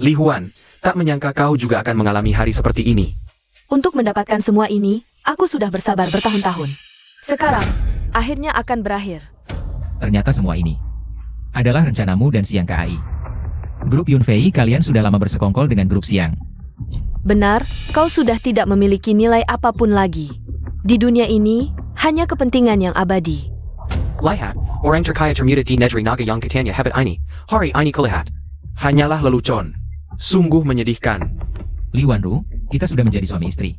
Li Huan, tak menyangka kau juga akan mengalami hari seperti ini. Untuk mendapatkan semua ini, aku sudah bersabar bertahun-tahun. Sekarang, akhirnya akan berakhir. Ternyata semua ini adalah rencanamu dan Siang KAI. Grup Yunfei, kalian sudah lama bersekongkol dengan grup Siang. Benar, kau sudah tidak memiliki nilai apapun lagi. Di dunia ini, hanya kepentingan yang abadi. Lihat, orang terkaya termuda di negeri naga yang katanya hebat ini. Hari ini kulihat. Hanyalah lelucon. Sungguh menyedihkan. Li Wanru, kita sudah menjadi suami istri.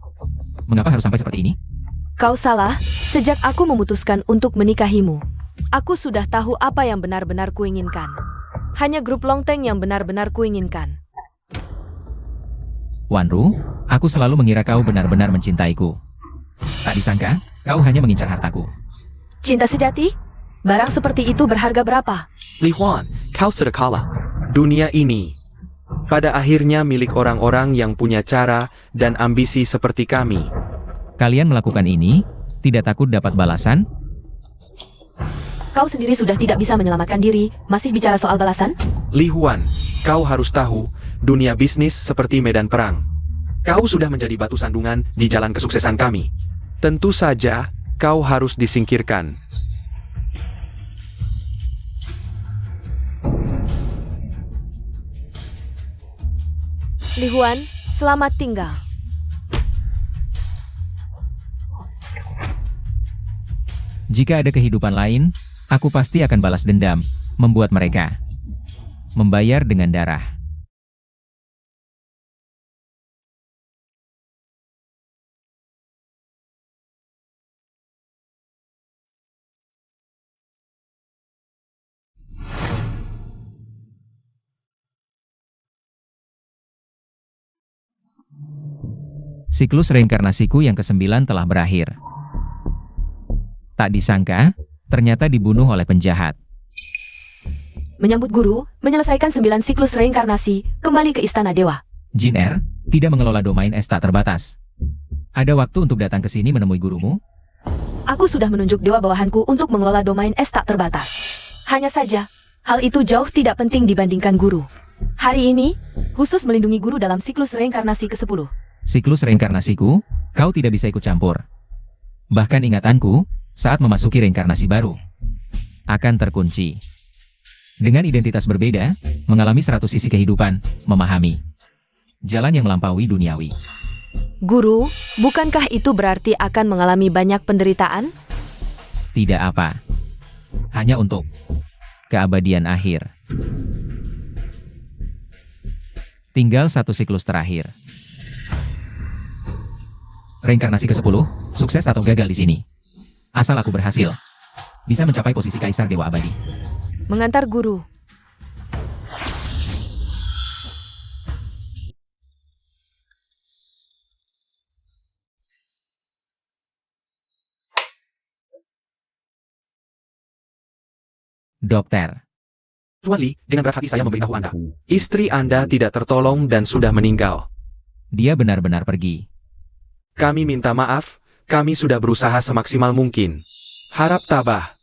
Mengapa harus sampai seperti ini? Kau salah, sejak aku memutuskan untuk menikahimu. Aku sudah tahu apa yang benar-benar kuinginkan. Hanya grup Longteng yang benar-benar kuinginkan. Wanru, aku selalu mengira kau benar-benar mencintaiku. Tak disangka, kau hanya mengincar hartaku. Cinta sejati? Barang seperti itu berharga berapa? Li Huan, kau sudah kalah. Dunia ini pada akhirnya milik orang-orang yang punya cara dan ambisi seperti kami. Kalian melakukan ini, tidak takut dapat balasan? Kau sendiri sudah tidak bisa menyelamatkan diri, masih bicara soal balasan? Li Huan, kau harus tahu, dunia bisnis seperti medan perang. Kau sudah menjadi batu sandungan di jalan kesuksesan kami. Tentu saja, kau harus disingkirkan. Li Huan, selamat tinggal. Jika ada kehidupan lain, aku pasti akan balas dendam, membuat mereka membayar dengan darah. Siklus reinkarnasiku yang ke-9 telah berakhir. Tak disangka, ternyata dibunuh oleh penjahat. Menyambut guru, menyelesaikan 9 siklus reinkarnasi, kembali ke Istana Dewa. Jin Er, tidak mengelola domain es tak terbatas. Ada waktu untuk datang ke sini menemui gurumu? Aku sudah menunjuk dewa bawahanku untuk mengelola domain es tak terbatas. Hanya saja, hal itu jauh tidak penting dibandingkan guru. Hari ini, khusus melindungi guru dalam siklus reinkarnasi ke-10. Siklus reinkarnasiku, kau tidak bisa ikut campur. Bahkan ingatanku, saat memasuki reinkarnasi baru, akan terkunci. Dengan identitas berbeda, mengalami 100 sisi kehidupan, memahami jalan yang melampaui duniawi. Guru, bukankah itu berarti akan mengalami banyak penderitaan? Tidak apa. Hanya untuk keabadian akhir. Tinggal 1 siklus terakhir. Reinkarnasi ke-10, sukses atau gagal di sini. Asal aku berhasil, bisa mencapai posisi Kaisar Dewa Abadi. Mengantar guru. Dokter. Tuan Li, dengan berat hati saya memberitahu Anda. Istri Anda tidak tertolong dan sudah meninggal. Dia benar-benar pergi. Kami minta maaf, kami sudah berusaha semaksimal mungkin. Harap tabah.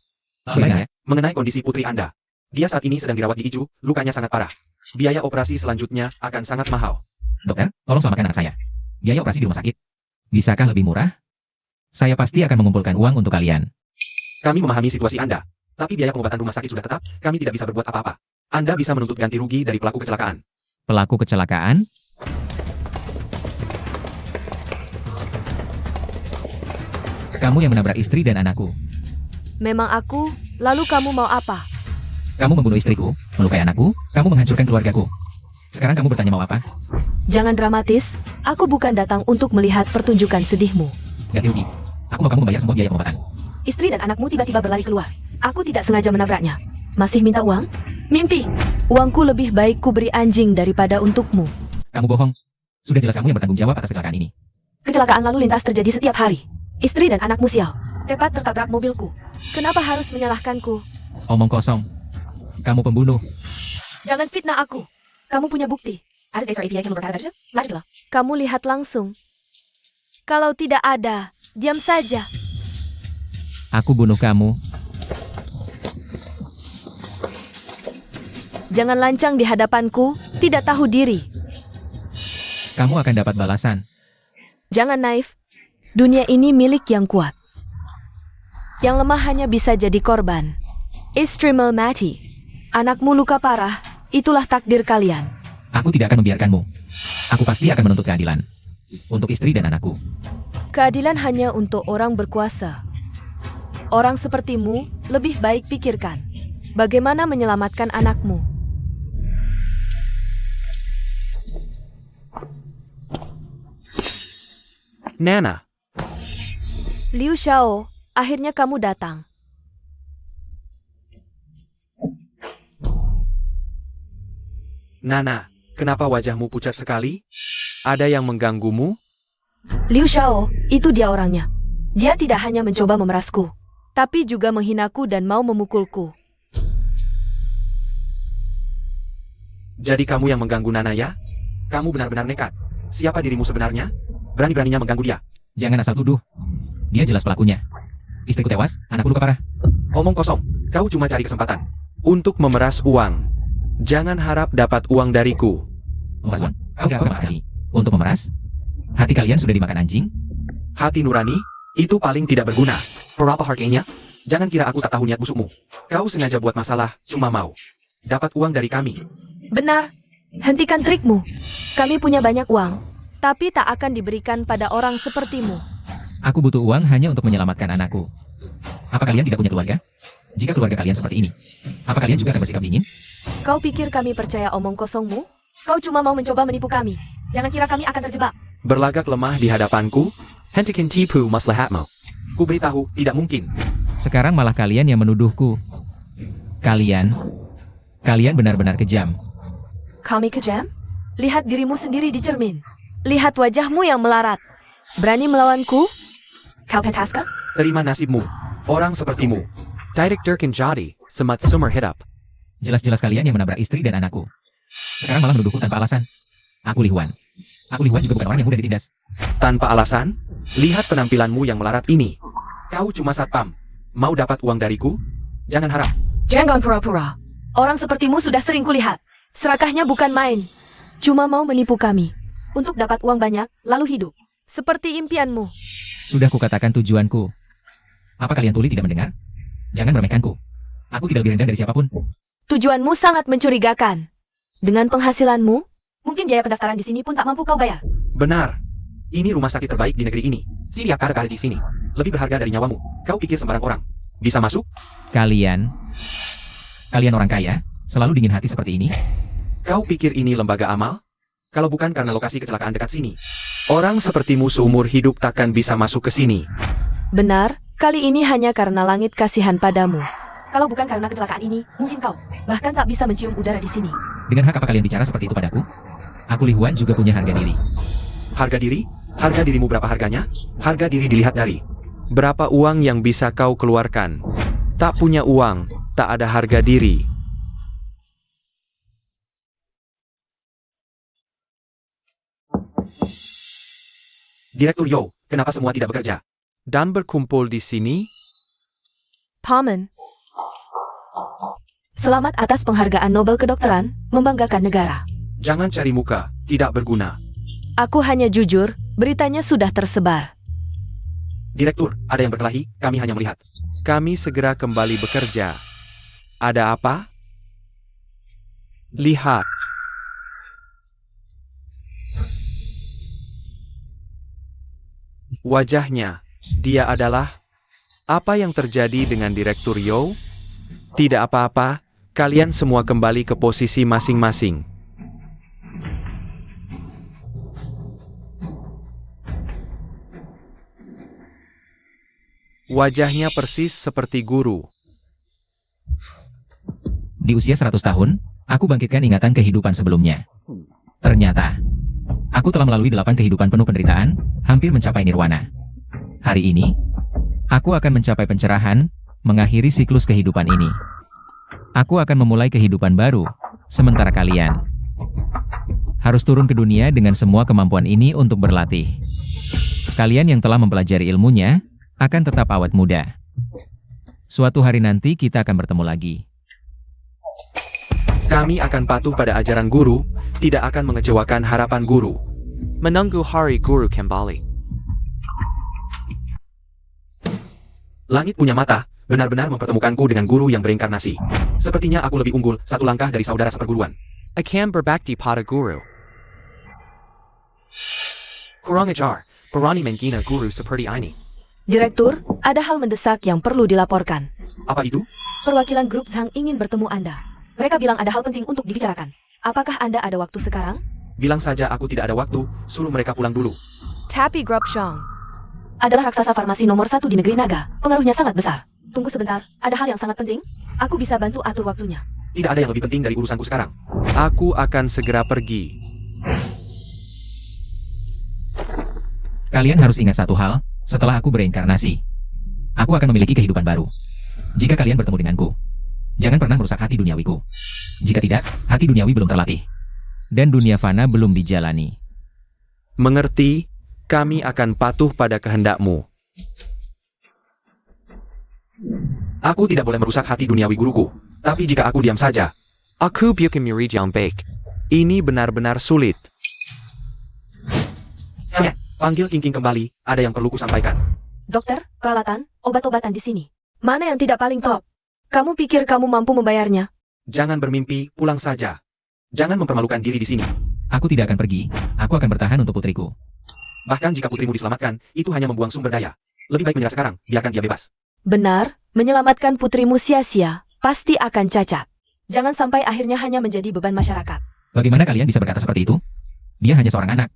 Mengenai kondisi putri Anda. Dia saat ini sedang dirawat di ICU, lukanya sangat parah. Biaya operasi selanjutnya akan sangat mahal. Dokter, tolong selamatkan anak saya. Biaya operasi di rumah sakit. Bisakah lebih murah? Saya pasti akan mengumpulkan uang untuk kalian. Kami memahami situasi Anda. Tapi biaya pengobatan rumah sakit sudah tetap, kami tidak bisa berbuat apa-apa. Anda bisa menuntut ganti rugi dari pelaku kecelakaan. Pelaku kecelakaan? Kamu yang menabrak istri dan anakku. Memang aku, lalu kamu mau apa? Kamu membunuh istriku, melukai anakku, kamu menghancurkan keluargaku. Sekarang kamu bertanya mau apa? Jangan dramatis, aku bukan datang untuk melihat pertunjukan sedihmu. Ganti rugi. Aku mau kamu membayar semua biaya pengobatan. Istri dan anakmu tiba-tiba berlari keluar. Aku tidak sengaja menabraknya. Masih minta uang? Mimpi. Uangku lebih baik kuberi anjing daripada untukmu. Kamu bohong. Sudah jelas kamu yang bertanggung jawab atas kecelakaan ini. Kecelakaan lalu lintas terjadi setiap hari. Istri dan anakmu sial. Tepat tertabrak mobilku. Kenapa harus menyalahkanku? Omong kosong. Kamu pembunuh. Jangan fitnah aku. Kamu punya bukti. Kamu lihat langsung. Kalau tidak ada, diam saja. Aku bunuh kamu. Jangan lancang di hadapanku, tidak tahu diri. Kamu akan dapat balasan. Jangan naif. Dunia ini milik yang kuat. Yang lemah hanya bisa jadi korban. Istrimu mati. Anakmu luka parah. Itulah takdir kalian. Aku tidak akan membiarkanmu. Aku pasti akan menuntut keadilan. Untuk istri dan anakku. Keadilan hanya untuk orang berkuasa. Orang sepertimu lebih baik pikirkan bagaimana menyelamatkan anakmu. Nana, Liu Xiao, akhirnya kamu datang. Nana, kenapa wajahmu pucat sekali? Ada yang mengganggumu? Liu Xiao, itu dia orangnya. Dia tidak hanya mencoba memerasku, tapi juga menghinaku dan mau memukulku. Jadi kamu yang mengganggu Nana ya? Kamu benar-benar nekat. Siapa dirimu sebenarnya? Berani-beraninya mengganggu dia. Jangan asal tuduh. Dia jelas pelakunya. Istriku tewas, anakku luka parah. Omong kosong, kau cuma cari kesempatan untuk memeras uang. Jangan harap dapat uang dariku. Memeras uang? Kau berapa kali? Untuk memeras? Hati kalian sudah dimakan anjing? Hati nurani, itu paling tidak berguna. Berapa harganya? Jangan kira aku tak tahu niat busukmu. Kau sengaja buat masalah, cuma mau dapat uang dari kami. Benar. Hentikan trikmu. Kami punya banyak uang, tapi tak akan diberikan pada orang sepertimu. Aku butuh uang hanya untuk menyelamatkan anakku. Apa kalian tidak punya keluarga? Jika keluarga kalian seperti ini, apa kalian juga akan bersikap dingin? Kau pikir kami percaya omong kosongmu? Kau cuma mau mencoba menipu kami. Jangan kira kami akan terjebak. Berlagak lemah di hadapanku, hentikan tipu maslahatmu. Ku beritahu, tidak mungkin. Sekarang malah kalian yang menuduhku. Kalian benar-benar kejam. Kami kejam? Lihat dirimu sendiri di cermin. Lihat wajahmu yang melarat. Berani melawanku? Kau petaska? Terima nasibmu. Orang sepertimu. Tidak terkenjadi, semat sumber hidup. Jelas-jelas kalian yang menabrak istri dan anakku. Sekarang malah menuduhku tanpa alasan. Aku Li Huan. Aku Li Huan juga bukan orang yang mudah ditindas. Tanpa alasan? Lihat penampilanmu yang melarat ini. Kau cuma satpam. Mau dapat uang dariku? Jangan harap. Jangan pura-pura. Orang sepertimu sudah sering kulihat. Serakahnya bukan main. Cuma mau menipu kami. Untuk dapat uang banyak, lalu hidup. Seperti impianmu. Sudah kukatakan tujuanku. Apa kalian tuli tidak mendengar? Jangan meremehkanku. Aku tidak lebih rendah dari siapapun. Tujuanmu sangat mencurigakan. Dengan penghasilanmu, mungkin biaya pendaftaran di sini pun tak mampu kau bayar. Benar. Ini rumah sakit terbaik di negeri ini. Siap ada di sini. Lebih berharga dari nyawamu. Kau pikir sembarang orang bisa masuk? Kalian orang kaya, selalu dingin hati seperti ini? Kau pikir ini lembaga amal? Kalau bukan karena lokasi kecelakaan dekat sini, orang sepertimu seumur hidup takkan bisa masuk ke sini. Benar, kali ini hanya karena langit kasihan padamu. Kalau bukan karena kecelakaan ini, mungkin kau bahkan tak bisa mencium udara di sini. Dengan hak apa kalian bicara seperti itu padaku? Aku Li Huan juga punya harga diri. Harga diri? Harga dirimu berapa harganya? Harga diri dilihat dari berapa uang yang bisa kau keluarkan. Tak punya uang, tak ada harga diri. Direktur Yo, kenapa semua tidak bekerja? Dan berkumpul di sini? Paman. Selamat atas penghargaan Nobel kedokteran, membanggakan negara. Jangan cari muka, tidak berguna. Aku hanya jujur, beritanya sudah tersebar. Direktur, ada yang berkelahi, kami hanya melihat. Kami segera kembali bekerja. Ada apa? Lihat. Wajahnya, dia adalah... Apa yang terjadi dengan Direktur Yo? Tidak apa-apa, kalian semua kembali ke posisi masing-masing. Wajahnya persis seperti guru. Di usia 100 tahun, aku bangkitkan ingatan kehidupan sebelumnya. Ternyata, aku telah melalui 8 kehidupan penuh penderitaan, hampir mencapai nirwana. Hari ini, aku akan mencapai pencerahan, mengakhiri siklus kehidupan ini. Aku akan memulai kehidupan baru, sementara kalian harus turun ke dunia dengan semua kemampuan ini untuk berlatih. Kalian yang telah mempelajari ilmunya, akan tetap awet muda. Suatu hari nanti kita akan bertemu lagi. Kami akan patuh pada ajaran guru, tidak akan mengecewakan harapan guru. Menunggu hari guru kembali. Langit punya mata, benar-benar mempertemukanku dengan guru yang berinkarnasi. Sepertinya aku lebih unggul, satu langkah dari saudara seperguruan. Akan berbakti pada guru. Kurang ajar, Berani menghina guru seperti ini. Direktur, ada hal mendesak yang perlu dilaporkan. apa itu? Perwakilan grup Zhang ingin bertemu Anda. Mereka bilang ada hal penting untuk dibicarakan. Apakah Anda ada waktu sekarang? Bilang saja aku tidak ada waktu, suruh mereka pulang dulu. Tapi grup Zhang adalah raksasa farmasi nomor 1 di negeri naga. Pengaruhnya sangat besar. Tunggu sebentar, ada hal yang sangat penting. Aku bisa bantu atur waktunya. Tidak ada yang lebih penting dari urusanku sekarang. Aku akan segera pergi. Kalian harus ingat satu hal, setelah aku bereinkarnasi, aku akan memiliki kehidupan baru. Jika kalian bertemu denganku, jangan pernah merusak hati duniawiku. Jika tidak, hati duniawi belum terlatih. Dan dunia fana belum dijalani. Mengerti, kami akan patuh pada kehendakmu. Aku tidak boleh merusak hati duniawi guruku. Tapi jika aku diam saja, Aku bukan murid yang baik. Ini benar-benar sulit. saya panggil King kembali, ada yang perlu kusampaikan. Dokter, peralatan, obat-obatan di sini. Mana yang tidak paling top? Kamu pikir kamu mampu membayarnya? Jangan bermimpi, pulang saja. Jangan mempermalukan diri di sini. Aku tidak akan pergi, aku akan bertahan untuk putriku. Bahkan jika putrimu diselamatkan, itu hanya membuang sumber daya. Lebih baik menyerah sekarang, biarkan dia bebas. Benar, menyelamatkan putrimu sia-sia, pasti akan cacat. Jangan sampai akhirnya hanya menjadi beban masyarakat. Bagaimana kalian bisa berkata seperti itu? Dia hanya seorang anak.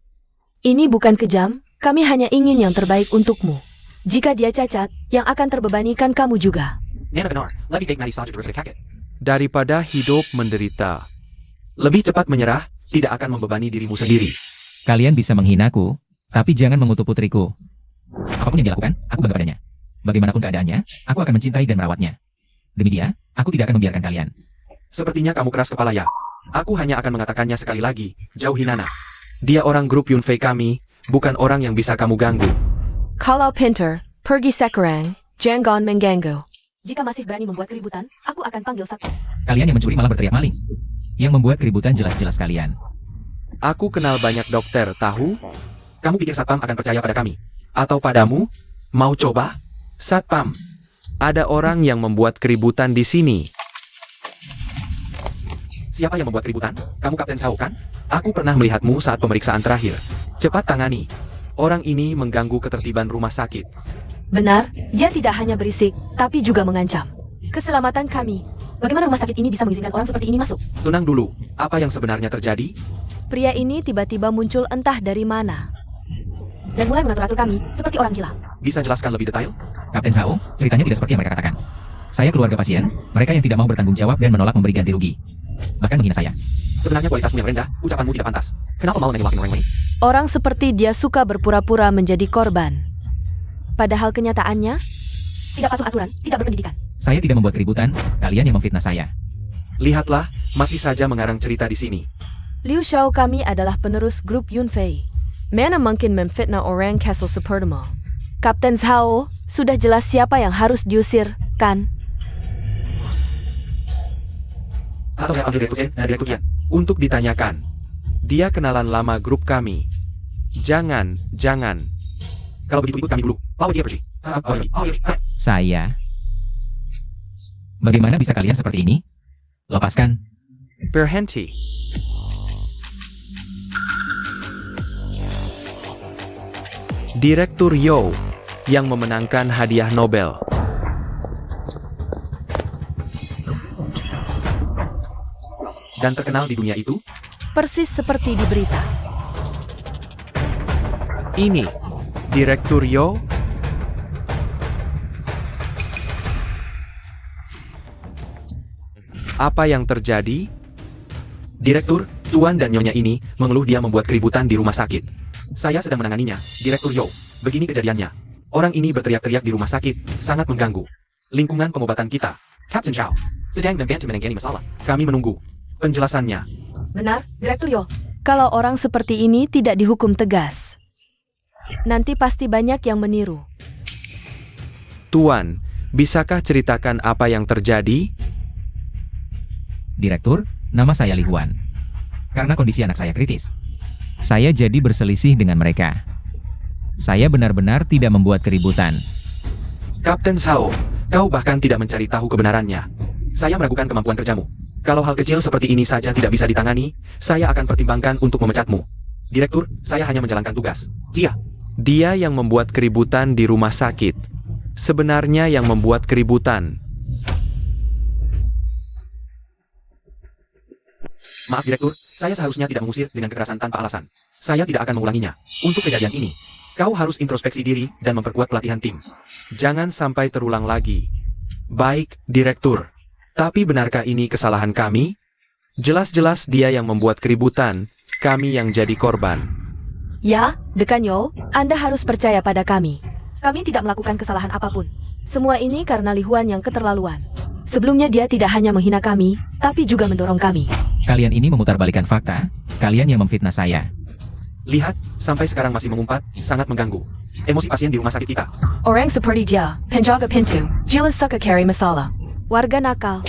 Ini bukan kejam, kami hanya ingin yang terbaik untukmu. Jika dia cacat, yang akan terbebanikan kamu juga. Nana benar, lebih baik mati saja daripada kakek. Daripada hidup menderita. Lebih cepat menyerah, tidak akan membebani dirimu sendiri. Kalian bisa menghinaku, tapi jangan mengutuk putriku. Apapun yang dilakukan, aku bangga padanya. Bagaimanapun keadaannya, aku akan mencintai dan merawatnya. Demi dia, aku tidak akan membiarkan kalian. Sepertinya kamu keras kepala ya. Aku hanya akan mengatakannya sekali lagi, jauhi Nana. Dia orang grup Yunfei kami, bukan orang yang bisa kamu ganggu. Kalau pinter, pergi sekarang, jangan mengganggu. Jika masih berani membuat keributan, aku akan panggil satpam. Kalian yang mencuri malah berteriak maling. Yang membuat keributan jelas-jelas kalian. Aku kenal banyak dokter, tahu? Kamu pikir satpam akan percaya pada kami? Atau padamu? Mau coba? Satpam, ada orang yang membuat keributan di sini. Siapa yang membuat keributan? Kamu Kapten Sao kan? Aku pernah melihatmu saat pemeriksaan terakhir. Cepat tangani. Orang ini mengganggu ketertiban rumah sakit. Benar, dia tidak hanya berisik, tapi juga mengancam keselamatan kami. Bagaimana rumah sakit ini bisa mengizinkan orang seperti ini masuk? Tenang dulu, apa yang sebenarnya terjadi? Pria ini tiba-tiba muncul entah dari mana dan mulai mengatur-atur kami seperti orang gila. Bisa jelaskan lebih detail? Kapten Sao, ceritanya tidak seperti yang mereka katakan. Saya keluarga pasien, mereka yang tidak mau bertanggung jawab dan menolak memberi ganti rugi. Bahkan menghina saya. Sebenarnya kualitasmu yang rendah, ucapanmu tidak pantas. Kenapa mau nengokin orang lain? Orang seperti dia suka berpura-pura menjadi korban. Padahal kenyataannya, tidak patuh aturan, tidak berpendidikan. Saya tidak membuat keributan, kalian yang memfitnah saya. Lihatlah, masih saja mengarang cerita di sini. Liu Xiao kami adalah penerus grup Yunfei. Mana mungkin memfitnah orang Castle Supermo? Kapten Zhao, sudah jelas siapa yang harus diusir, kan? Atau saya panggil Direktur Chen dan Direktur Tian untuk ditanyakan. Dia kenalan lama grup kami. Jangan. Kalau begitu ikut kami dulu. Power pergi. Saya. Bagaimana bisa kalian seperti ini? Lepaskan. Berhenti. Direktur Yo yang memenangkan hadiah Nobel. Dan terkenal di dunia itu? Persis seperti di berita. Ini Direktur Yo. Apa yang terjadi? Direktur, Tuan dan Nyonya ini mengeluh dia membuat keributan di rumah sakit. Saya sedang menanganinya, Direktur Yo. Begini kejadiannya. Orang ini berteriak-teriak di rumah sakit, sangat mengganggu lingkungan pengobatan kita. Captain Zhao sedang membantu menangani masalah. Kami menunggu penjelasannya. Benar, Direktur Yo. Kalau orang seperti ini tidak dihukum tegas, nanti pasti banyak yang meniru. Tuan, bisakah ceritakan apa yang terjadi? Direktur, nama saya Li Huan. Karena kondisi anak saya kritis, saya jadi berselisih dengan mereka. Saya benar-benar tidak membuat keributan. Kapten Sao, kau bahkan tidak mencari tahu kebenarannya. Saya meragukan kemampuan kerjamu. Kalau hal kecil seperti ini saja tidak bisa ditangani, saya akan pertimbangkan untuk memecatmu. Direktur, saya hanya menjalankan tugas. Dia yang membuat keributan di rumah sakit. Sebenarnya yang membuat keributan. Maaf Direktur, saya seharusnya tidak mengusir dengan kekerasan tanpa alasan. Saya tidak akan mengulanginya. Untuk kejadian ini, kau harus introspeksi diri dan memperkuat pelatihan tim. Jangan sampai terulang lagi. Baik, Direktur. Tapi benarkah ini kesalahan kami? Jelas-jelas dia yang membuat keributan, kami yang jadi korban. Ya, Dekan Yo, Anda harus percaya pada kami. Kami tidak melakukan kesalahan apapun. Semua ini karena Li Huan yang keterlaluan. Sebelumnya dia tidak hanya menghina kami, tapi juga mendorong kami. Kalian ini memutarbalikkan fakta, kalian yang memfitnah saya. Lihat, sampai sekarang masih mengumpat, sangat mengganggu. Emosi pasien di rumah sakit kita. Orang seperti dia, penjaga pintu, jelas suka cari masalah. Warga nakal.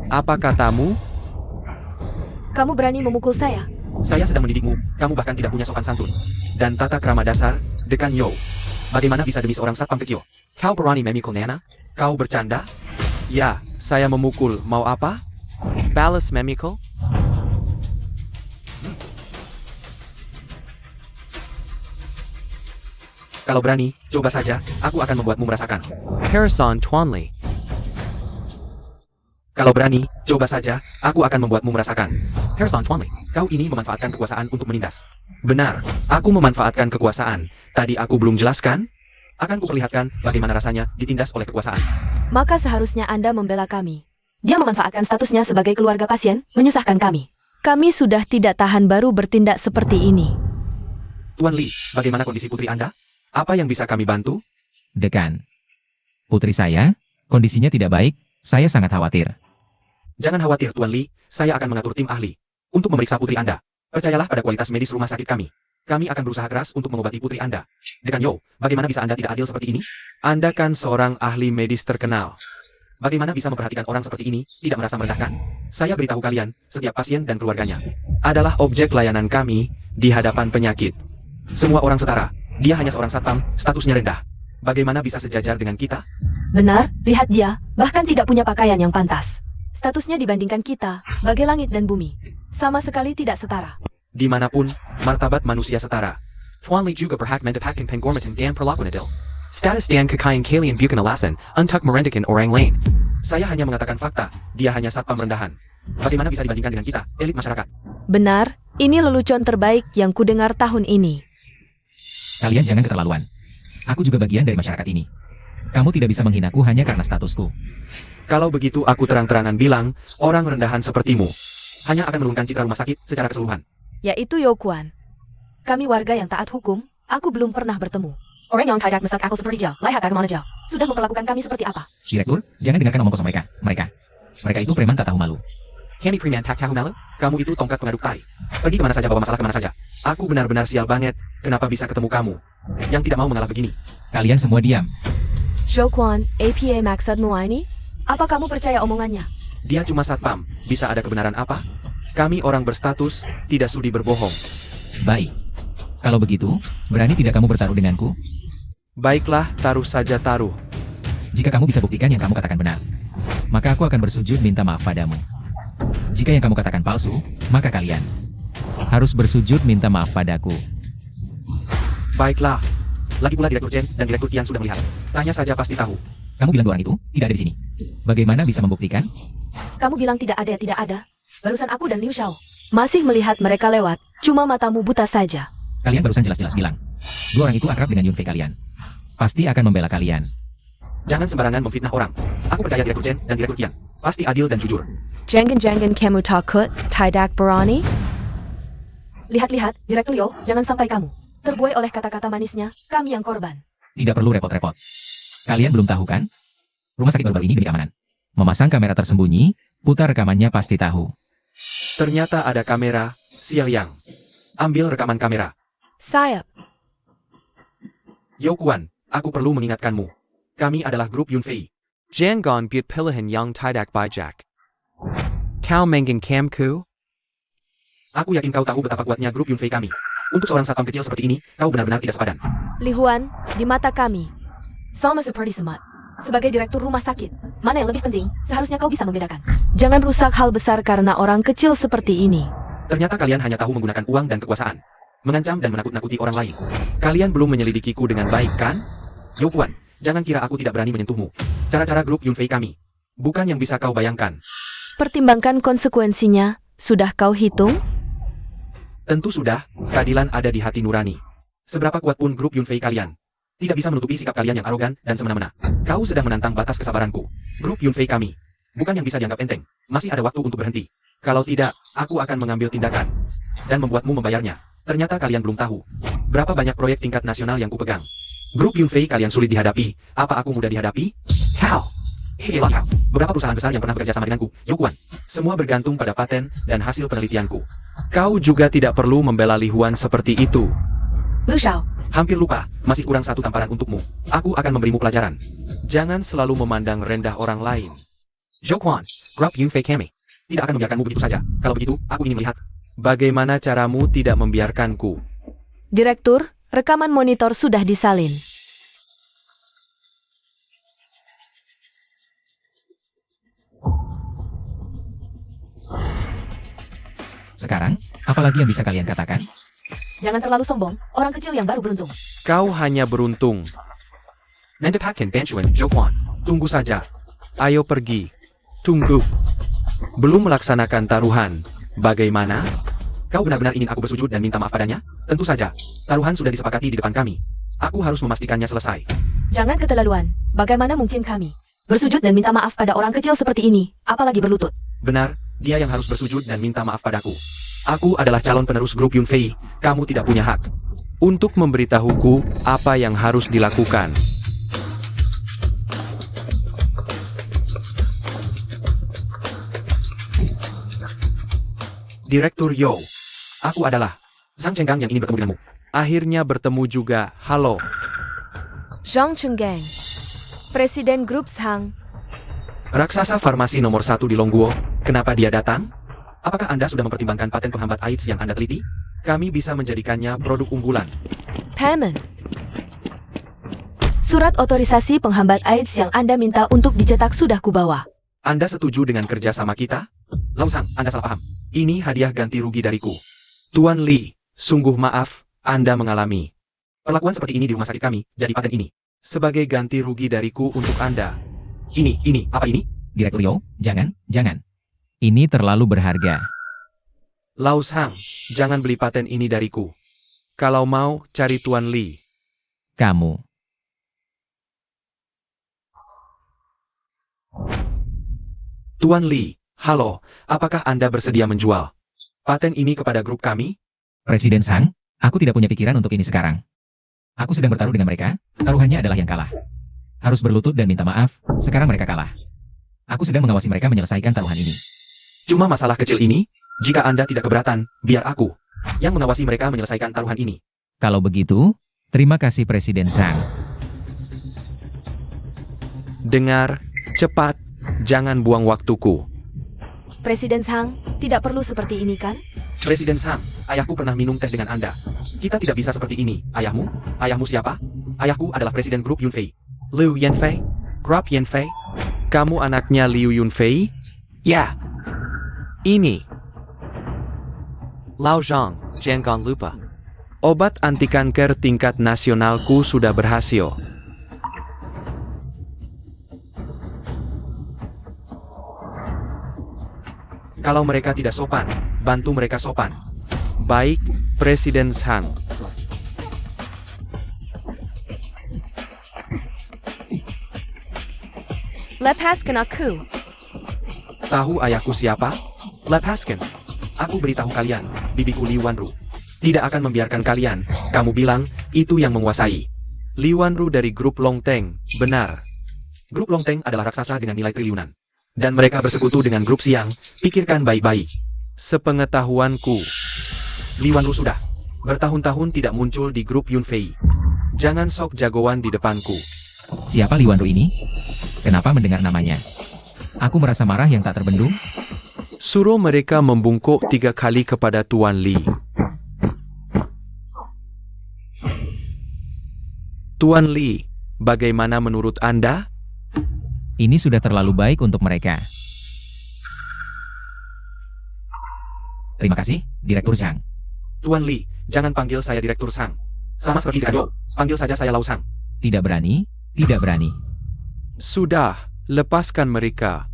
Apa katamu? Kamu berani memukul saya? Saya sedang mendidikmu, kamu bahkan tidak punya sopan santun. Dan tata krama dasar, Dekan Yo. Bagaimana bisa demi seorang satpam kecil? Kau berani memikul Nena? Kau bercanda? Ya, saya memukul. Mau apa? Balas memikul? Kalau berani, coba saja, aku akan membuatmu merasakan. Harrison Twanley. Kalau berani, coba saja, aku akan membuatmu merasakan. Harrison Twanley, kau ini memanfaatkan kekuasaan untuk menindas. Benar, aku memanfaatkan kekuasaan. Tadi aku belum jelaskan? Akan kuperlihatkan bagaimana rasanya ditindas oleh kekuasaan. Maka seharusnya Anda membela kami. Dia memanfaatkan statusnya sebagai keluarga pasien, menyusahkan kami. Kami sudah tidak tahan baru bertindak seperti ini. Tuan Lee, bagaimana kondisi putri Anda? Apa yang bisa kami bantu? Dekan. Putri saya, kondisinya tidak baik, saya sangat khawatir. Jangan khawatir Tuan Lee, saya akan mengatur tim ahli untuk memeriksa putri Anda. Percayalah pada kualitas medis rumah sakit kami. Kami akan berusaha keras untuk mengobati putri Anda. Dekan Yo, bagaimana bisa Anda tidak adil seperti ini? Anda kan seorang ahli medis terkenal. Bagaimana bisa memperhatikan orang seperti ini, tidak merasa merendahkan? Saya beritahu kalian, setiap pasien dan keluarganya Adalah objek layanan kami di hadapan penyakit. semua orang setara. Dia hanya seorang satpam, statusnya rendah. Bagaimana bisa sejajar dengan kita? Benar, lihat dia, bahkan tidak punya pakaian yang pantas. Statusnya dibandingkan kita, bagai langit dan bumi. Sama sekali tidak setara. Dimanapun, martabat manusia setara. Tuan Lee juga berhak mendapatkan penghormatan dan perlakuan adil. Status dan kekayaan kalian bukan alasan untuk merendahkan orang lain. Saya hanya mengatakan fakta, dia hanya satpam rendahan. Bagaimana bisa dibandingkan dengan kita, elit masyarakat? Benar, ini lelucon terbaik yang kudengar tahun ini. Kalian jangan keterlaluan. Aku juga bagian dari masyarakat ini. Kamu tidak bisa menghinaku hanya karena statusku. Kalau begitu aku terang-terangan bilang, orang rendahan sepertimu hanya akan menurunkan citra rumah sakit secara keseluruhan. Yaitu Yokuan. Kami warga yang taat hukum, aku belum pernah bertemu. Orang yang tidak mesak aku seperti Jao, layak kemana Jao, sudah memperlakukan kami seperti apa? Direktur, jangan dengarkan omong kosong mereka. Mereka itu preman tak tahu malu. Kenny Freeman tak tahu malu? Kamu itu tongkat pengaduk tai. Pergi kemana saja bawa masalah kemana saja. Aku benar-benar sial banget, kenapa bisa ketemu kamu yang tidak mau mengalah begini. Kalian semua diam. Jokuan, APA maksudmu ini? Apa kamu percaya omongannya? Dia cuma satpam, bisa ada kebenaran apa? Kami orang berstatus, tidak sudi berbohong. Baik. Kalau begitu, berani tidak kamu bertaruh denganku? Baiklah, taruh saja taruh. Jika kamu bisa buktikan yang kamu katakan benar, maka aku akan bersujud minta maaf padamu. Jika yang kamu katakan palsu, maka kalian harus bersujud minta maaf padaku. Baiklah. Lagi pula Direktur Chen dan Direktur Tian sudah melihat. Tanya saja pasti tahu. Kamu bilang dua orang itu tidak ada di sini. Bagaimana bisa membuktikan? Kamu bilang tidak ada. Barusan aku dan Liu Xiao masih melihat mereka lewat, cuma matamu buta saja. Kalian barusan jelas-jelas bilang. Dua orang itu akrab dengan Yunfei kalian. Pasti akan membela kalian. Jangan sembarangan memfitnah orang. Aku percaya Direktur Chen dan Direktur Tian pasti adil dan jujur. Jangan kamu takut, tidak berani? Lihat, Direktur Yo, jangan sampai kamu terbuai oleh kata-kata manisnya, kami yang korban. Tidak perlu repot-repot. Kalian belum tahu kan? Rumah sakit baru-baru ini demi keamanan. Memasang kamera tersembunyi, putar rekamannya pasti tahu. Ternyata ada kamera, sial yang. Ambil rekaman kamera. Sayap. Yokuan, aku perlu mengingatkanmu. Kami adalah grup Yunfei. Jangan buat pilihan yang tidak bijak. Kau menggeng camku? Aku yakin kau tahu betapa kuatnya grup Yunfei kami. Untuk seorang satpam kecil seperti ini, kau benar-benar tidak sepadan. Li Huan, di mata kami, sama seperti Semat. Sebagai direktur rumah sakit, mana yang lebih penting, seharusnya kau bisa membedakan. Jangan rusak hal besar karena orang kecil seperti ini. Ternyata kalian hanya tahu menggunakan uang dan kekuasaan. Mengancam dan menakut-nakuti orang lain. Kalian belum menyelidikiku dengan baik, kan? Yokuan, jangan kira aku tidak berani menyentuhmu. Cara-cara grup Yunfei kami. Bukan yang bisa kau bayangkan. Pertimbangkan konsekuensinya, sudah kau hitung? Tentu sudah, keadilan ada di hati nurani. Seberapa kuat pun grup Yunfei kalian, tidak bisa menutupi sikap kalian yang arogan dan semena-mena. Kau sedang menantang batas kesabaranku. Grup Yunfei kami, bukan yang bisa dianggap enteng. Masih ada waktu untuk berhenti. Kalau tidak, aku akan mengambil tindakan dan membuatmu membayarnya. Ternyata kalian belum tahu berapa banyak proyek tingkat nasional yang kupegang. Grup Yunfei kalian sulit dihadapi. Apa aku mudah dihadapi? Kau! Hehehe, beberapa perusahaan besar yang pernah bekerja sama denganku, Yokuan. Semua bergantung pada paten dan hasil penelitianku. Kau juga tidak perlu membela Li Huan seperti itu. Lu Shao, Hampir lupa, masih kurang satu tamparan untukmu. Aku akan memberimu pelajaran. Jangan selalu memandang rendah orang lain. Yokuan, grup Yunfei kami tidak akan membiarkanmu begitu saja. Kalau begitu, aku ingin melihat. Bagaimana caramu tidak membiarkanku? Direktur, rekaman monitor sudah disalin. Sekarang, apalagi yang bisa kalian katakan? Jangan terlalu sombong, orang kecil yang baru beruntung. Kau hanya beruntung. Nandepakin Benchuan, Yokuan. Tunggu saja. Ayo pergi. Tunggu. Belum melaksanakan taruhan. Bagaimana? Kau benar-benar ingin aku bersujud dan minta maaf padanya? Tentu saja. Taruhan sudah disepakati di depan kami. Aku harus memastikannya selesai. Jangan keterlaluan, bagaimana mungkin kami bersujud dan minta maaf pada orang kecil seperti ini, apalagi berlutut. Benar, dia yang harus bersujud dan minta maaf padaku. Aku adalah calon penerus grup Yunfei. Kamu tidak punya hak. Untuk memberitahuku apa yang harus dilakukan. Direktur Yo. Aku adalah Zhang Chenggang yang ingin bertemu denganmu. Akhirnya bertemu juga. Halo. Zhang Chenggang, Presiden Grup Shang. Raksasa farmasi nomor 1 di Longguo. Kenapa dia datang? Apakah Anda sudah mempertimbangkan paten penghambat AIDS yang Anda teliti? Kami bisa menjadikannya produk unggulan. Payment. Surat otorisasi penghambat AIDS yang Anda minta untuk dicetak sudah kubawa. Anda setuju dengan kerja sama kita? Lausang, Anda salah paham. Ini hadiah ganti rugi dariku. Tuan Li, sungguh maaf, Anda mengalami Perlakuan seperti ini di rumah sakit kami, jadi paten ini. sebagai ganti rugi dariku untuk Anda. Ini, apa ini? Direktur Yo, jangan. Ini terlalu berharga. Laos Hang, jangan beli paten ini dariku. Kalau mau, cari Tuan Li. Kamu. Tuan Li, halo, apakah Anda bersedia menjual paten ini kepada grup kami? Presiden Shang, aku tidak punya pikiran untuk ini sekarang. Aku sedang bertaruh dengan mereka, taruhannya adalah yang kalah. Harus berlutut dan minta maaf, sekarang mereka kalah. Aku sedang mengawasi mereka menyelesaikan taruhan ini. Cuma masalah kecil ini, jika Anda tidak keberatan, biar aku yang mengawasi mereka menyelesaikan taruhan ini. Kalau begitu, terima kasih Presiden Shang. Dengar, cepat, jangan buang waktuku. Presiden Shang, tidak perlu seperti ini kan? Presiden Shang, ayahku pernah minum teh dengan Anda. Kita tidak bisa seperti ini. Ayahmu? Ayahmu siapa? Ayahku adalah Presiden Grup Yunfei. Liu Yanfei? Grup Yanfei? Kamu anaknya Liu Yunfei? Ya, Ini, Lao Zhang, Jiangang Lupa. obat anti kanker tingkat nasionalku sudah berhasil. kalau mereka tidak sopan, bantu mereka sopan. Baik, Presiden Shang. Lepaskan aku. Tahu ayahku siapa? Lepaskan. Aku beritahu kalian, bibiku Li Wanru tidak akan membiarkan kalian. Kamu bilang, itu yang menguasai. Li Wanru dari grup Longteng, benar. Grup Longteng adalah raksasa dengan nilai triliunan. Dan mereka bersekutu dengan grup Siang, pikirkan baik-baik. Sepengetahuanku, Li Wanru sudah bertahun-tahun tidak muncul di grup Yunfei. jangan sok jagoan di depanku. Siapa Li Wanru ini? Kenapa mendengar namanya? Aku merasa marah yang tak terbendung. Suruh mereka membungkuk 3 kali kepada Tuan Li. Tuan Li, bagaimana menurut Anda? Ini sudah terlalu baik untuk mereka. Terima kasih, Direktur Zhang. Tuan Li, jangan panggil saya Direktur Sang. Sama seperti Kado, panggil saja saya Lau Sang. Tidak berani, tidak berani. Sudah, lepaskan mereka.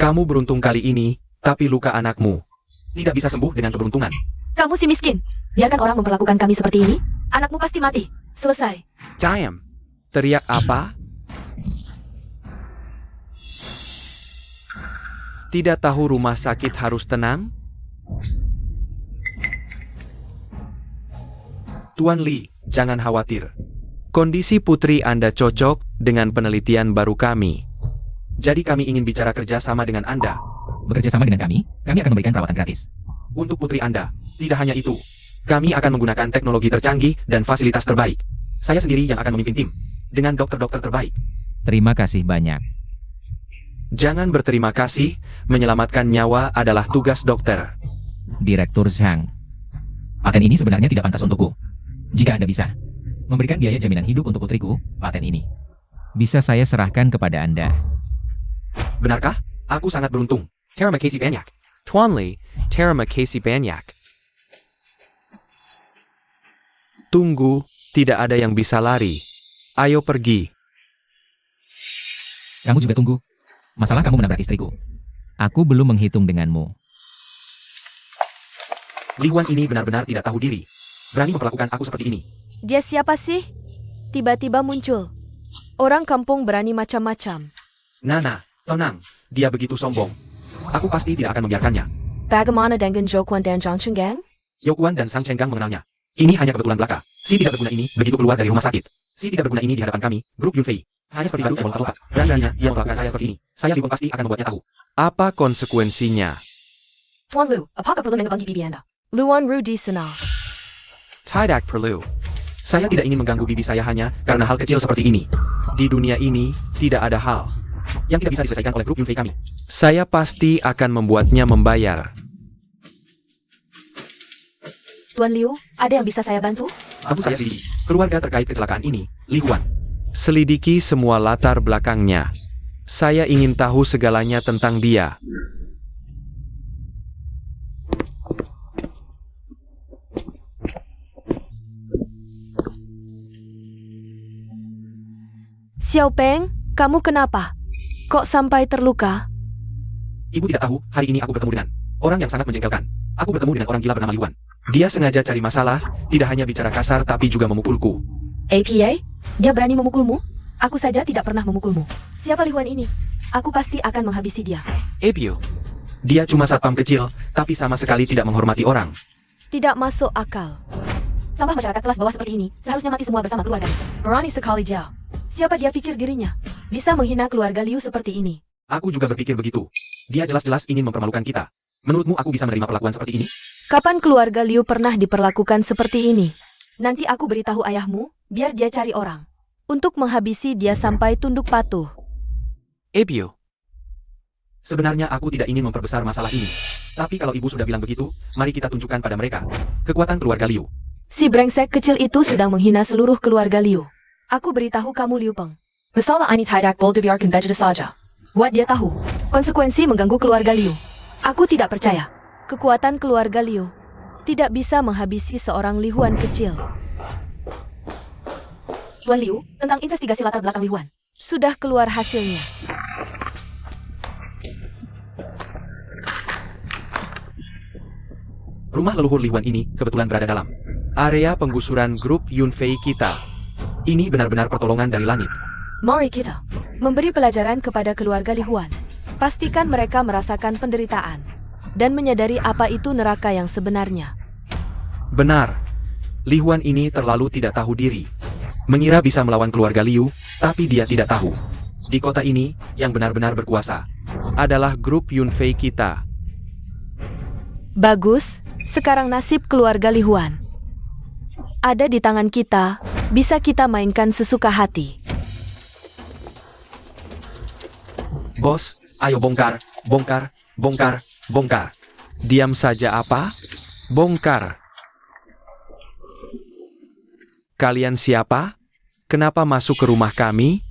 Kamu beruntung kali ini, tapi luka anakmu tidak bisa sembuh dengan keberuntungan. Kamu si miskin. Biarkan orang memperlakukan kami seperti ini. Anakmu pasti mati. Selesai. Diam. Teriak apa? Tidak tahu rumah sakit harus tenang? Tuan Li, jangan khawatir. Kondisi putri Anda cocok dengan penelitian baru kami. Jadi kami ingin bicara kerja sama dengan Anda. Bekerja sama dengan kami akan memberikan perawatan gratis. Untuk putri Anda, tidak hanya itu. Kami akan menggunakan teknologi tercanggih dan fasilitas terbaik. Saya sendiri yang akan memimpin tim, dengan dokter-dokter terbaik. Terima kasih banyak. Jangan berterima kasih, menyelamatkan nyawa adalah tugas dokter. Direktur Zhang. Paten ini sebenarnya tidak pantas untukku. Jika Anda bisa memberikan biaya jaminan hidup untuk putriku, paten ini bisa saya serahkan kepada Anda. Benarkah? Aku sangat beruntung. Terima kasih banyak. Tuan Li, terima kasih banyak. Tunggu, tidak ada yang bisa lari. Ayo pergi. Kamu juga tunggu. Masalah kamu menabrak istriku. Aku belum menghitung denganmu. Li Huan ini benar-benar tidak tahu diri. Berani memperlakukan aku seperti ini. Dia siapa sih? Tiba-tiba muncul. Orang kampung berani macam-macam. Nana, tenang. Dia begitu sombong. Aku pasti tidak akan membiarkannya. Bagaimana dengan Jokuan dan Zhang Chenggang? Yokuan dan Sang Chenggang mengenalnya. Ini hanya kebetulan belaka. Si tidak berguna ini begitu keluar dari rumah sakit. Si tidak berguna ini di hadapan kami, grup Yunfei. Hanya seperti baru yang melompat. Beraninya dia memperlakukan saya seperti ini. Saya Li Huan pasti akan membuatnya tahu. Apa konsekuensinya? Tuan Lu, apakah perlu mengganggu bibi Anda? Luan Ru di sana. Tidak perlu. Saya tidak ingin mengganggu bibi saya hanya karena hal kecil seperti ini. Di dunia ini, tidak ada hal yang tidak bisa diselesaikan oleh grup Yunfei kami. Saya pasti akan membuatnya membayar. Tuan Liu, ada yang bisa saya bantu? Abu saya sendiri. Keluarga terkait kecelakaan ini, Li Huan. Selidiki semua latar belakangnya. Saya ingin tahu segalanya tentang dia. Xiao Peng, kamu kenapa? Kok sampai terluka? Ibu tidak tahu, hari ini aku bertemu dengan orang yang sangat menjengkelkan. Aku bertemu dengan orang gila bernama Li Huan. Dia sengaja cari masalah, tidak hanya bicara kasar tapi juga memukulku. APA? Dia berani memukulmu? Aku saja tidak pernah memukulmu. Siapa Li Huan ini? Aku pasti akan menghabisi dia. Ebio. Dia cuma satpam kecil, tapi sama sekali tidak menghormati orang. Tidak masuk akal. Sampah masyarakat kelas bawah seperti ini, seharusnya mati semua bersama keluarganya. Berani sekali Jiao. Siapa dia pikir dirinya? Bisa menghina keluarga Liu seperti ini. Aku juga berpikir begitu. Dia jelas-jelas ingin mempermalukan kita. Menurutmu aku bisa menerima perlakuan seperti ini? Kapan keluarga Liu pernah diperlakukan seperti ini? Nanti aku beritahu ayahmu, biar dia cari orang. Untuk menghabisi dia sampai tunduk patuh. Ebio. Sebenarnya aku tidak ingin memperbesar masalah ini. Tapi kalau ibu sudah bilang begitu, mari kita tunjukkan pada mereka kekuatan keluarga Liu. Si brengsek kecil itu sedang menghina seluruh keluarga Liu. Aku beritahu kamu Liu Peng. Masalah ini tidak boleh dibiarkan begitu saja. Buat dia tahu, konsekuensi mengganggu keluarga Liu. Aku tidak percaya. Kekuatan keluarga Liu tidak bisa menghabisi seorang Li Huan kecil. Tuan Liu, tentang investigasi latar belakang Li Huan. Sudah keluar hasilnya. Rumah leluhur Li Huan ini kebetulan berada dalam Area penggusuran grup Yunfei kita. ini benar-benar pertolongan dari langit. Mari kita memberi pelajaran kepada keluarga Li Huan. Pastikan mereka merasakan penderitaan dan menyadari apa itu neraka yang sebenarnya. Benar. Li Huan ini terlalu tidak tahu diri. Mengira bisa melawan keluarga Liu, tapi dia tidak tahu. Di kota ini, yang benar-benar berkuasa adalah grup Yunfei kita. Bagus, sekarang nasib keluarga Li Huan ada di tangan kita, bisa kita mainkan sesuka hati. Bos, ayo bongkar, bongkar, bongkar, bongkar. Diam saja apa? Bongkar. Kalian siapa? Kenapa masuk ke rumah kami?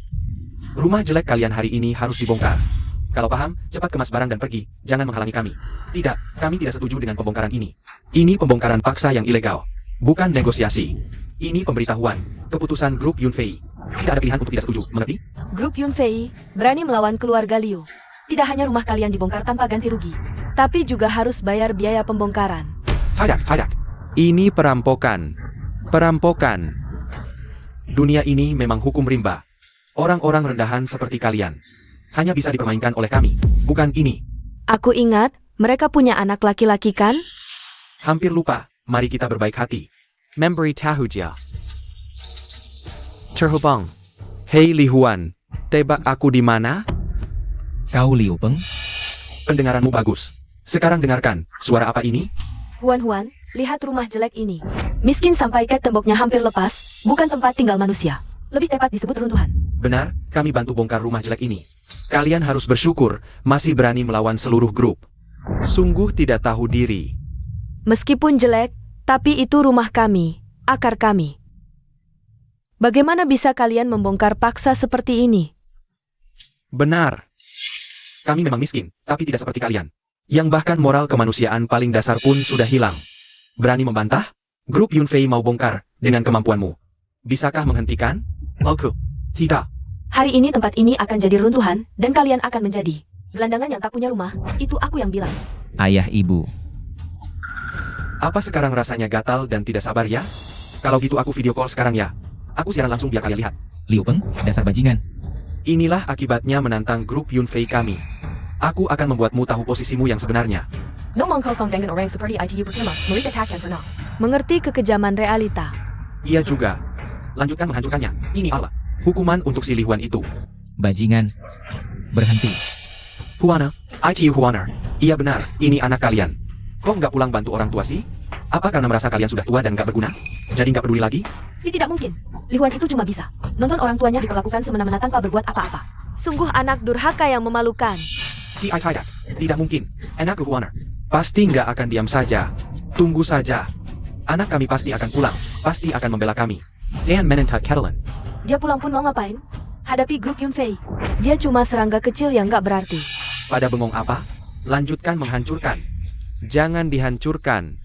Rumah jelek kalian hari ini harus dibongkar. Kalau paham, cepat kemas barang dan pergi, jangan menghalangi kami. Tidak, kami tidak setuju dengan pembongkaran ini. Ini pembongkaran paksa yang ilegal, bukan negosiasi. Ini pemberitahuan, keputusan grup Yunfei. Tidak ada pilihan untuk tidak setuju, mengerti? Grup Yunfei berani melawan keluarga Liu. Tidak hanya rumah kalian dibongkar tanpa ganti rugi, tapi juga harus bayar biaya pembongkaran. Tidak. Ini perampokan. Perampokan. Dunia ini memang hukum rimba. Orang-orang rendahan seperti kalian hanya bisa dipermainkan oleh kami, bukan ini. Aku ingat, mereka punya anak laki-laki kan? Hampir lupa, mari kita berbaik hati. Memberi Tahujia. Terhubung. Hei Li Huan, tebak aku di mana? Kau Liu Peng? Pendengaranmu bagus. Sekarang dengarkan, suara apa ini? Huan, lihat rumah jelek ini. Miskin sampai cat temboknya hampir lepas, bukan tempat tinggal manusia. Lebih tepat disebut runtuhan. Benar, kami bantu bongkar rumah jelek ini. Kalian harus bersyukur, masih berani melawan seluruh grup. Sungguh tidak tahu diri. Meskipun jelek, tapi itu rumah kami, akar kami. Bagaimana bisa kalian membongkar paksa seperti ini? Benar. Kami memang miskin, tapi tidak seperti kalian. Yang bahkan moral kemanusiaan paling dasar pun sudah hilang. Berani membantah? Grup Yunfei mau bongkar, dengan kemampuanmu. Bisakah menghentikan? Aku. Tidak. Hari ini tempat ini akan jadi runtuhan, dan kalian akan menjadi gelandangan yang tak punya rumah. Itu aku yang bilang. Ayah ibu. Apa sekarang rasanya gatal dan tidak sabar ya? Kalau gitu aku video call sekarang ya. Aku siaran langsung biar kalian lihat. Liu Peng, dasar bajingan. Inilah akibatnya menantang grup Yunfei kami. Aku akan membuatmu tahu posisimu yang sebenarnya. No mengkosong dengan orang seperti ITU pertama, mereka takkan pernah mengerti kekejaman realita. Iya juga. Lanjutkan menghancurkannya. Ini Allah. Hukuman untuk si Li Huan itu. Bajingan. Berhenti. Huana, ITU Huana. Iya benar, ini anak kalian. Kok nggak pulang bantu orang tua sih? Apa karena merasa kalian sudah tua dan nggak berguna? Jadi nggak peduli lagi? Tidak mungkin. Li Huan itu cuma bisa nonton orang tuanya diperlakukan semena-mena tanpa berbuat apa-apa. Sungguh anak durhaka yang memalukan. Tidak mungkin. Anak Huana. Pasti nggak akan diam saja. Tunggu saja. Anak kami pasti akan pulang. Pasti akan membela kami. Dan Menentat Ketelan. Dia pulang pun mau ngapain? Hadapi grup Yunfei. Dia cuma serangga kecil yang nggak berarti. Pada bengong apa? Lanjutkan menghancurkan. Jangan dihancurkan.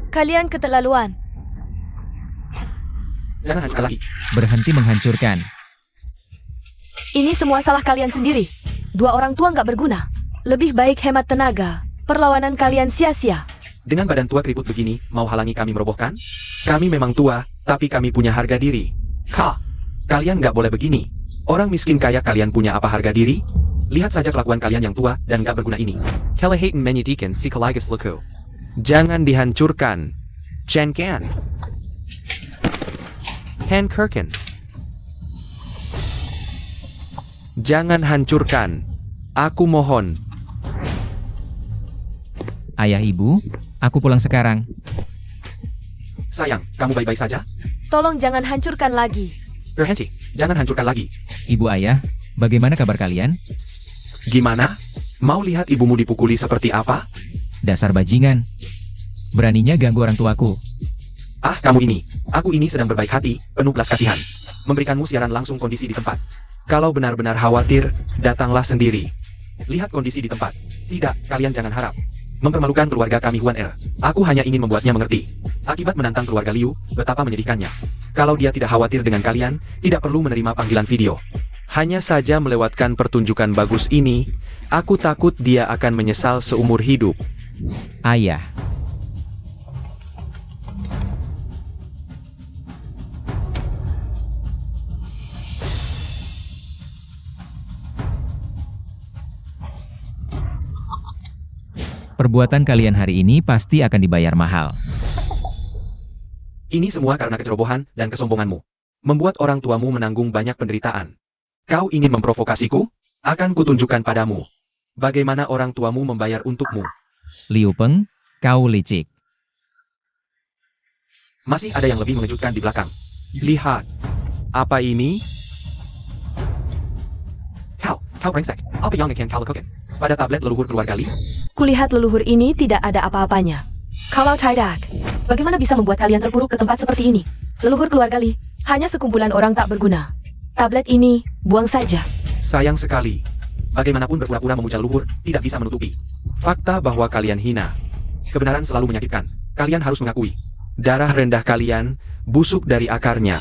Kalian keterlaluan. Jangan hancurkan lagi. Berhenti menghancurkan. Ini semua salah kalian sendiri. Dua orang tua nggak berguna. Lebih baik hemat tenaga. Perlawanan kalian sia-sia. Dengan badan tua keriput begini, mau halangi kami merobohkan? Kami memang tua, tapi kami punya harga diri. Kalian nggak boleh begini. Orang miskin kaya kalian punya apa harga diri? Lihat saja kelakuan kalian yang tua dan nggak berguna ini. Kelahatan Menyedikan si Kalagas Luku. Jangan dihancurkan. Jangan. Hancurkan. Jangan hancurkan. Aku mohon. Ayah ibu, aku pulang sekarang. Sayang, kamu baik-baik saja? Tolong jangan hancurkan lagi. Berhenti, jangan hancurkan lagi. Ibu ayah, bagaimana kabar kalian? Gimana? Mau lihat ibumu dipukuli seperti apa? Dasar bajingan. Beraninya ganggu orang tuaku. Ah, kamu ini. Aku ini sedang berbaik hati, penuh belas kasihan. Memberikanmu siaran langsung kondisi di tempat. Kalau benar-benar khawatir, datanglah sendiri. Lihat kondisi di tempat. Tidak, kalian jangan harap mempermalukan keluarga kami Huan Er. Aku hanya ingin membuatnya mengerti. Akibat menantang keluarga Liu, betapa menyedihkannya. Kalau dia tidak khawatir dengan kalian, tidak perlu menerima panggilan video. Hanya saja melewatkan pertunjukan bagus ini, aku takut dia akan menyesal seumur hidup. Ayah. Perbuatan kalian hari ini pasti akan dibayar mahal. Ini semua karena kecerobohan dan kesombonganmu. Membuat orang tuamu menanggung banyak penderitaan. Kau ingin memprovokasiku? Akan kutunjukkan padamu. Bagaimana orang tuamu membayar untukmu. Liu Peng, kau licik. Masih ada yang lebih mengejutkan di belakang. Lihat. Apa ini? Kau brengsek. Apa yang akan kau lakukan? Pada tablet leluhur keluarga Lee? Kulihat leluhur ini tidak ada apa-apanya. Kalau tidak, bagaimana bisa membuat kalian terpuruk ke tempat seperti ini? Leluhur keluarga Lee, hanya sekumpulan orang tak berguna. Tablet ini, buang saja. Sayang sekali. Bagaimanapun berpura-pura memuja leluhur, tidak bisa menutupi fakta bahwa kalian hina. Kebenaran selalu menyakitkan. Kalian harus mengakui. Darah rendah kalian busuk dari akarnya.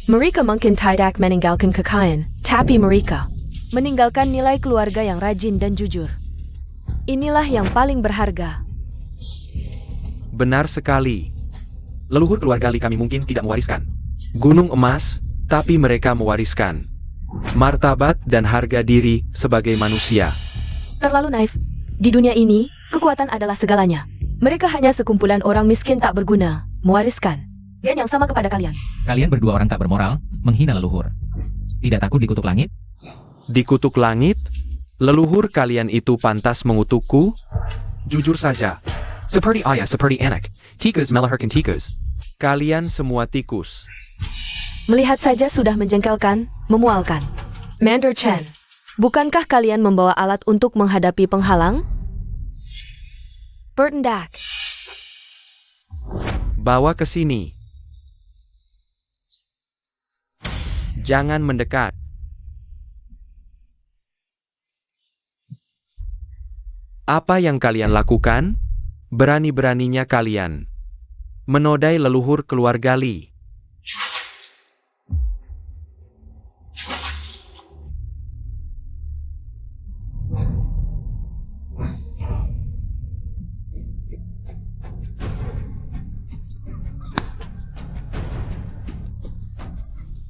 Mereka mungkin tidak meninggalkan kekayaan, tapi mereka meninggalkan nilai keluarga yang rajin dan jujur. Inilah yang paling berharga. Benar sekali. Leluhur keluarga Lee kami mungkin tidak mewariskan gunung emas, tapi mereka mewariskan martabat dan harga diri sebagai manusia. Terlalu naif. Di dunia ini, kekuatan adalah segalanya. Mereka hanya sekumpulan orang miskin tak berguna, mewariskan gen yang sama kepada kalian. Kalian berdua orang tak bermoral, menghina leluhur. Tidak takut dikutuk langit? Dikutuk langit? Leluhur kalian itu pantas mengutukku? Jujur saja, Seperti ayah, seperti anak. Tikus melahirkan tikus. kalian semua tikus. Melihat saja sudah menjengkelkan, memualkan. Mander Chen, bukankah kalian membawa alat untuk menghadapi penghalang? Bertindak. Bawa ke sini. Jangan mendekat. Apa yang kalian lakukan? Berani-beraninya kalian menodai leluhur keluarga Lee.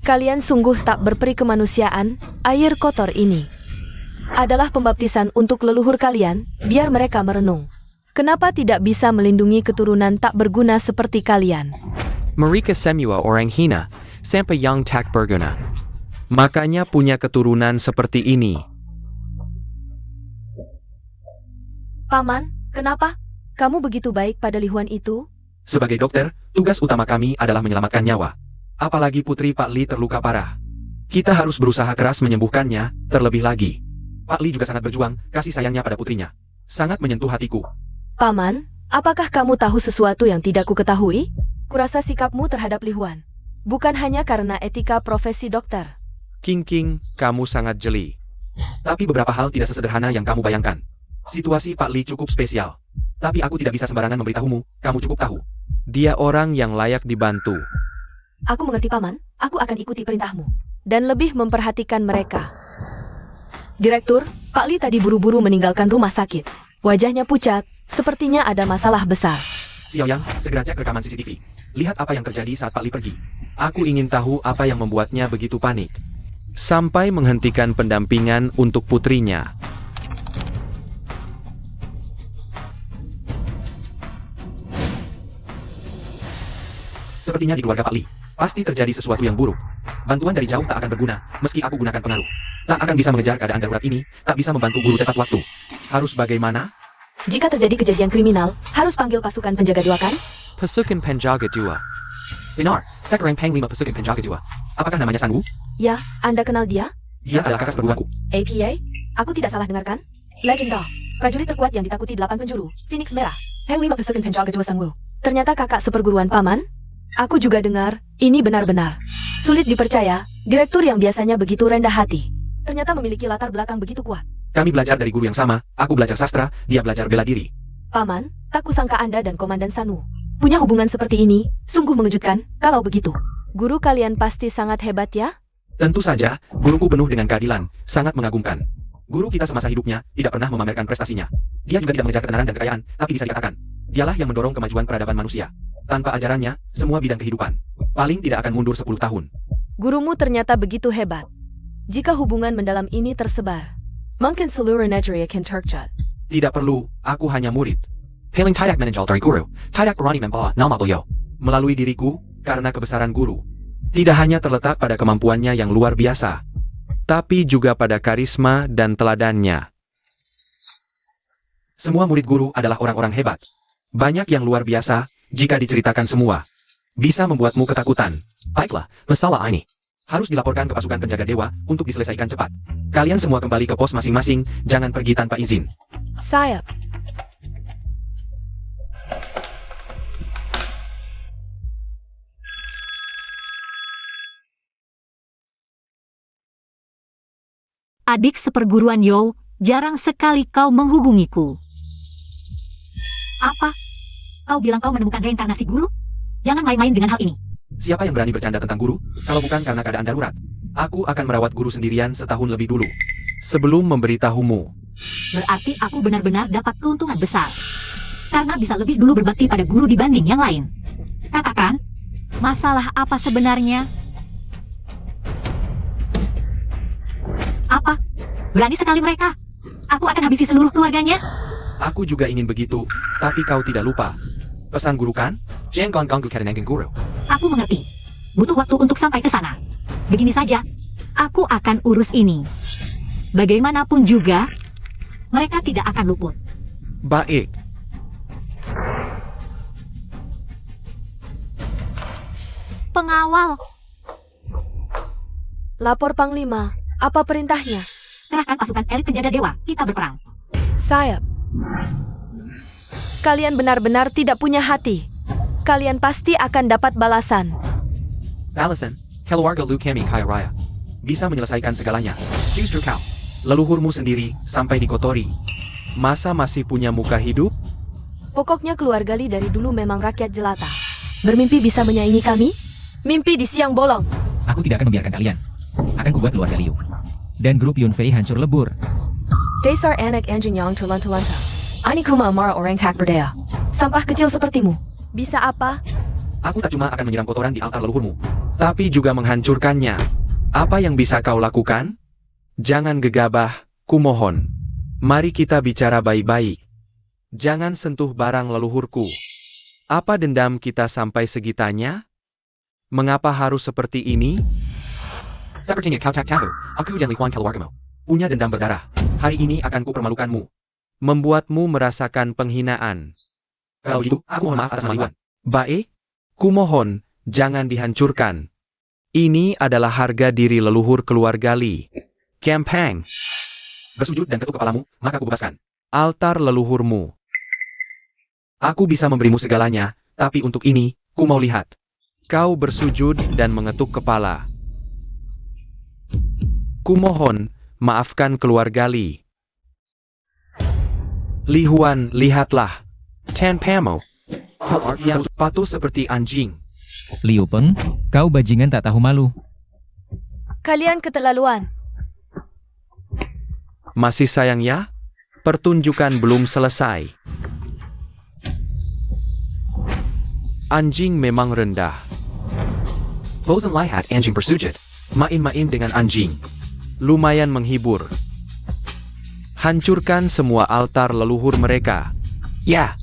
Kalian sungguh tak berperi kemanusiaan. Air kotor ini adalah pembaptisan untuk leluhur kalian, biar mereka merenung. Kenapa tidak bisa melindungi keturunan tak berguna seperti kalian? Mereka semua orang hina. Sampai yang tak berguna. Makanya punya keturunan seperti ini. Paman, kenapa? Kamu begitu baik pada Lihuan itu? Sebagai dokter, tugas utama kami adalah menyelamatkan nyawa. Apalagi putri Pak Lee terluka parah. Kita harus berusaha keras menyembuhkannya, terlebih lagi. Pak Lee juga sangat berjuang, kasih sayangnya pada putrinya. Sangat menyentuh hatiku. Paman, apakah kamu tahu sesuatu yang tidak ku ketahui? Kurasa sikapmu terhadap Lihuan bukan hanya karena etika profesi dokter. King, kamu sangat jeli. Tapi beberapa hal tidak sesederhana yang kamu bayangkan. Situasi Pak Lee cukup spesial. Tapi aku tidak bisa sembarangan memberitahumu, kamu cukup tahu. Dia orang yang layak dibantu. Aku mengerti Paman, aku akan ikuti perintahmu. Dan lebih memperhatikan mereka. Direktur, Pak Lee tadi buru-buru meninggalkan rumah sakit. Wajahnya pucat, sepertinya ada masalah besar. Xiaoyang, segera cek rekaman CCTV. Lihat apa yang terjadi saat Pak Lee pergi. Aku ingin tahu apa yang membuatnya begitu panik. Sampai menghentikan pendampingan untuk putrinya. Sepertinya di keluarga Pak Lee, pasti terjadi sesuatu yang buruk. Bantuan dari jauh tak akan berguna, meski aku gunakan pengaruh. Tak akan bisa mengejar keadaan darurat ini, tak bisa membantu guru tepat waktu. Harus bagaimana? Jika terjadi kejadian kriminal, harus panggil pasukan penjaga dua kan? Pasukan penjaga dua. Benar, sekarang Pang 5 pasukan penjaga dua. Apakah namanya Sanwu? Ya, Anda kenal dia? Dia adalah kakak seperguruanku. APA? Aku tidak salah dengarkan? Legenda, prajurit terkuat yang ditakuti 8 penjuru, Phoenix Merah. Pang 5 pasukan penjaga dua Sangwu. Ternyata kakak seperguruan Paman? Aku juga dengar, ini benar-benar sulit dipercaya, direktur yang biasanya begitu rendah hati. Ternyata memiliki latar belakang begitu kuat. Kami belajar dari guru yang sama, aku belajar sastra, dia belajar bela diri. Paman, tak kusangka Anda dan Komandan Sanu punya hubungan seperti ini, sungguh mengejutkan, kalau begitu. Guru kalian pasti sangat hebat ya? Tentu saja, guruku penuh dengan keadilan, sangat mengagumkan. Guru kita semasa hidupnya tidak pernah memamerkan prestasinya. Dia juga tidak mengejar ketenaran dan kekayaan, tapi bisa dikatakan, dialah yang mendorong kemajuan peradaban manusia. Tanpa ajarannya, semua bidang kehidupan paling tidak akan mundur 10 tahun. Gurumu ternyata begitu hebat. Jika hubungan mendalam ini tersebar, mungkin seluruh negeri akan tercat. Tidak perlu, aku hanya murid. Paling tidak meninggal dari guru. Tidak berani membawa nama beliau. Melalui diriku, karena kebesaran guru. Tidak hanya terletak pada kemampuannya yang luar biasa, tapi juga pada karisma dan teladannya. Semua murid guru adalah orang-orang hebat. Banyak yang luar biasa, jika diceritakan semua. Bisa membuatmu ketakutan. Baiklah, masalah ini harus dilaporkan ke pasukan penjaga dewa untuk diselesaikan cepat. Kalian semua kembali ke pos masing-masing, jangan pergi tanpa izin. Sayap. Adik seperguruan Yo, jarang sekali kau menghubungiku. Apa? Kau bilang kau menemukan reinkarnasi guru? Jangan main-main dengan hal ini. Siapa yang berani bercanda tentang guru? Kalau bukan karena keadaan darurat, aku akan merawat guru sendirian setahun lebih dulu. Sebelum memberitahumu. Berarti aku benar-benar dapat keuntungan besar. Karena bisa lebih dulu berbakti pada guru dibanding yang lain. Katakan, masalah apa sebenarnya? Apa? Berani sekali mereka. Aku akan habisi seluruh keluarganya. Aku juga ingin begitu, tapi kau tidak lupa. Pesan guru kan? Jangan ganggu kerenangan guru. Aku mengerti. Butuh waktu untuk sampai ke sana. Begini saja, aku akan urus ini. Bagaimanapun juga, mereka tidak akan luput. Baik. Pengawal, Lapor Panglima. Apa perintahnya? kerahkan pasukan elit penjaga dewa. Kita berperang. Sayap. Kalian benar-benar tidak punya hati. Kalian pasti akan dapat balasan. Balasan, keluarga lu kami kaya raya. Bisa menyelesaikan segalanya. Justru kau, leluhurmu sendiri, sampai dikotori. Masa masih punya muka hidup? Pokoknya keluarga Li dari dulu memang rakyat jelata. Bermimpi bisa menyaingi kami? Mimpi di siang bolong. Aku tidak akan membiarkan kalian. Akan kubuat keluarga Liu. Dan grup Yunfei hancur lebur. Dasar anak anjing yang terlanta-lanta. Ani kuma amara orang tak berdaya. Sampah kecil sepertimu. Bisa apa? Aku tak cuma akan menyiram kotoran di altar leluhurmu, tapi juga menghancurkannya. Apa yang bisa kau lakukan? Jangan gegabah, kumohon. Mari kita bicara baik-baik. Jangan sentuh barang leluhurku. Apa dendam kita sampai segitanya? Mengapa harus seperti ini? Sepertinya kau tak tahu, aku dan Lihuan keluargamu punya dendam berdarah. Hari ini akan kupermalukanmu. Membuatmu merasakan penghinaan. Kalau gitu, aku mohon maaf atas nama Lihuan. Baik, kumohon, jangan dihancurkan. Ini adalah harga diri leluhur keluarga Li. Kempang. Bersujud dan ketuk kepalamu, maka kubebaskan altar leluhurmu. Aku bisa memberimu segalanya, tapi untuk ini, ku mau lihat. Kau bersujud dan mengetuk kepala. Kumohon, maafkan keluarga Li. Li Huan, lihatlah. Tanpamu. Yang patuh seperti anjing. Liu Peng, kau bajingan tak tahu malu. Kalian keterlaluan. Masih sayang ya? Pertunjukan belum selesai. Anjing memang rendah. Bosan lihat anjing bersujud. Main-main dengan anjing. Lumayan menghibur. Hancurkan semua altar leluhur mereka. Ya.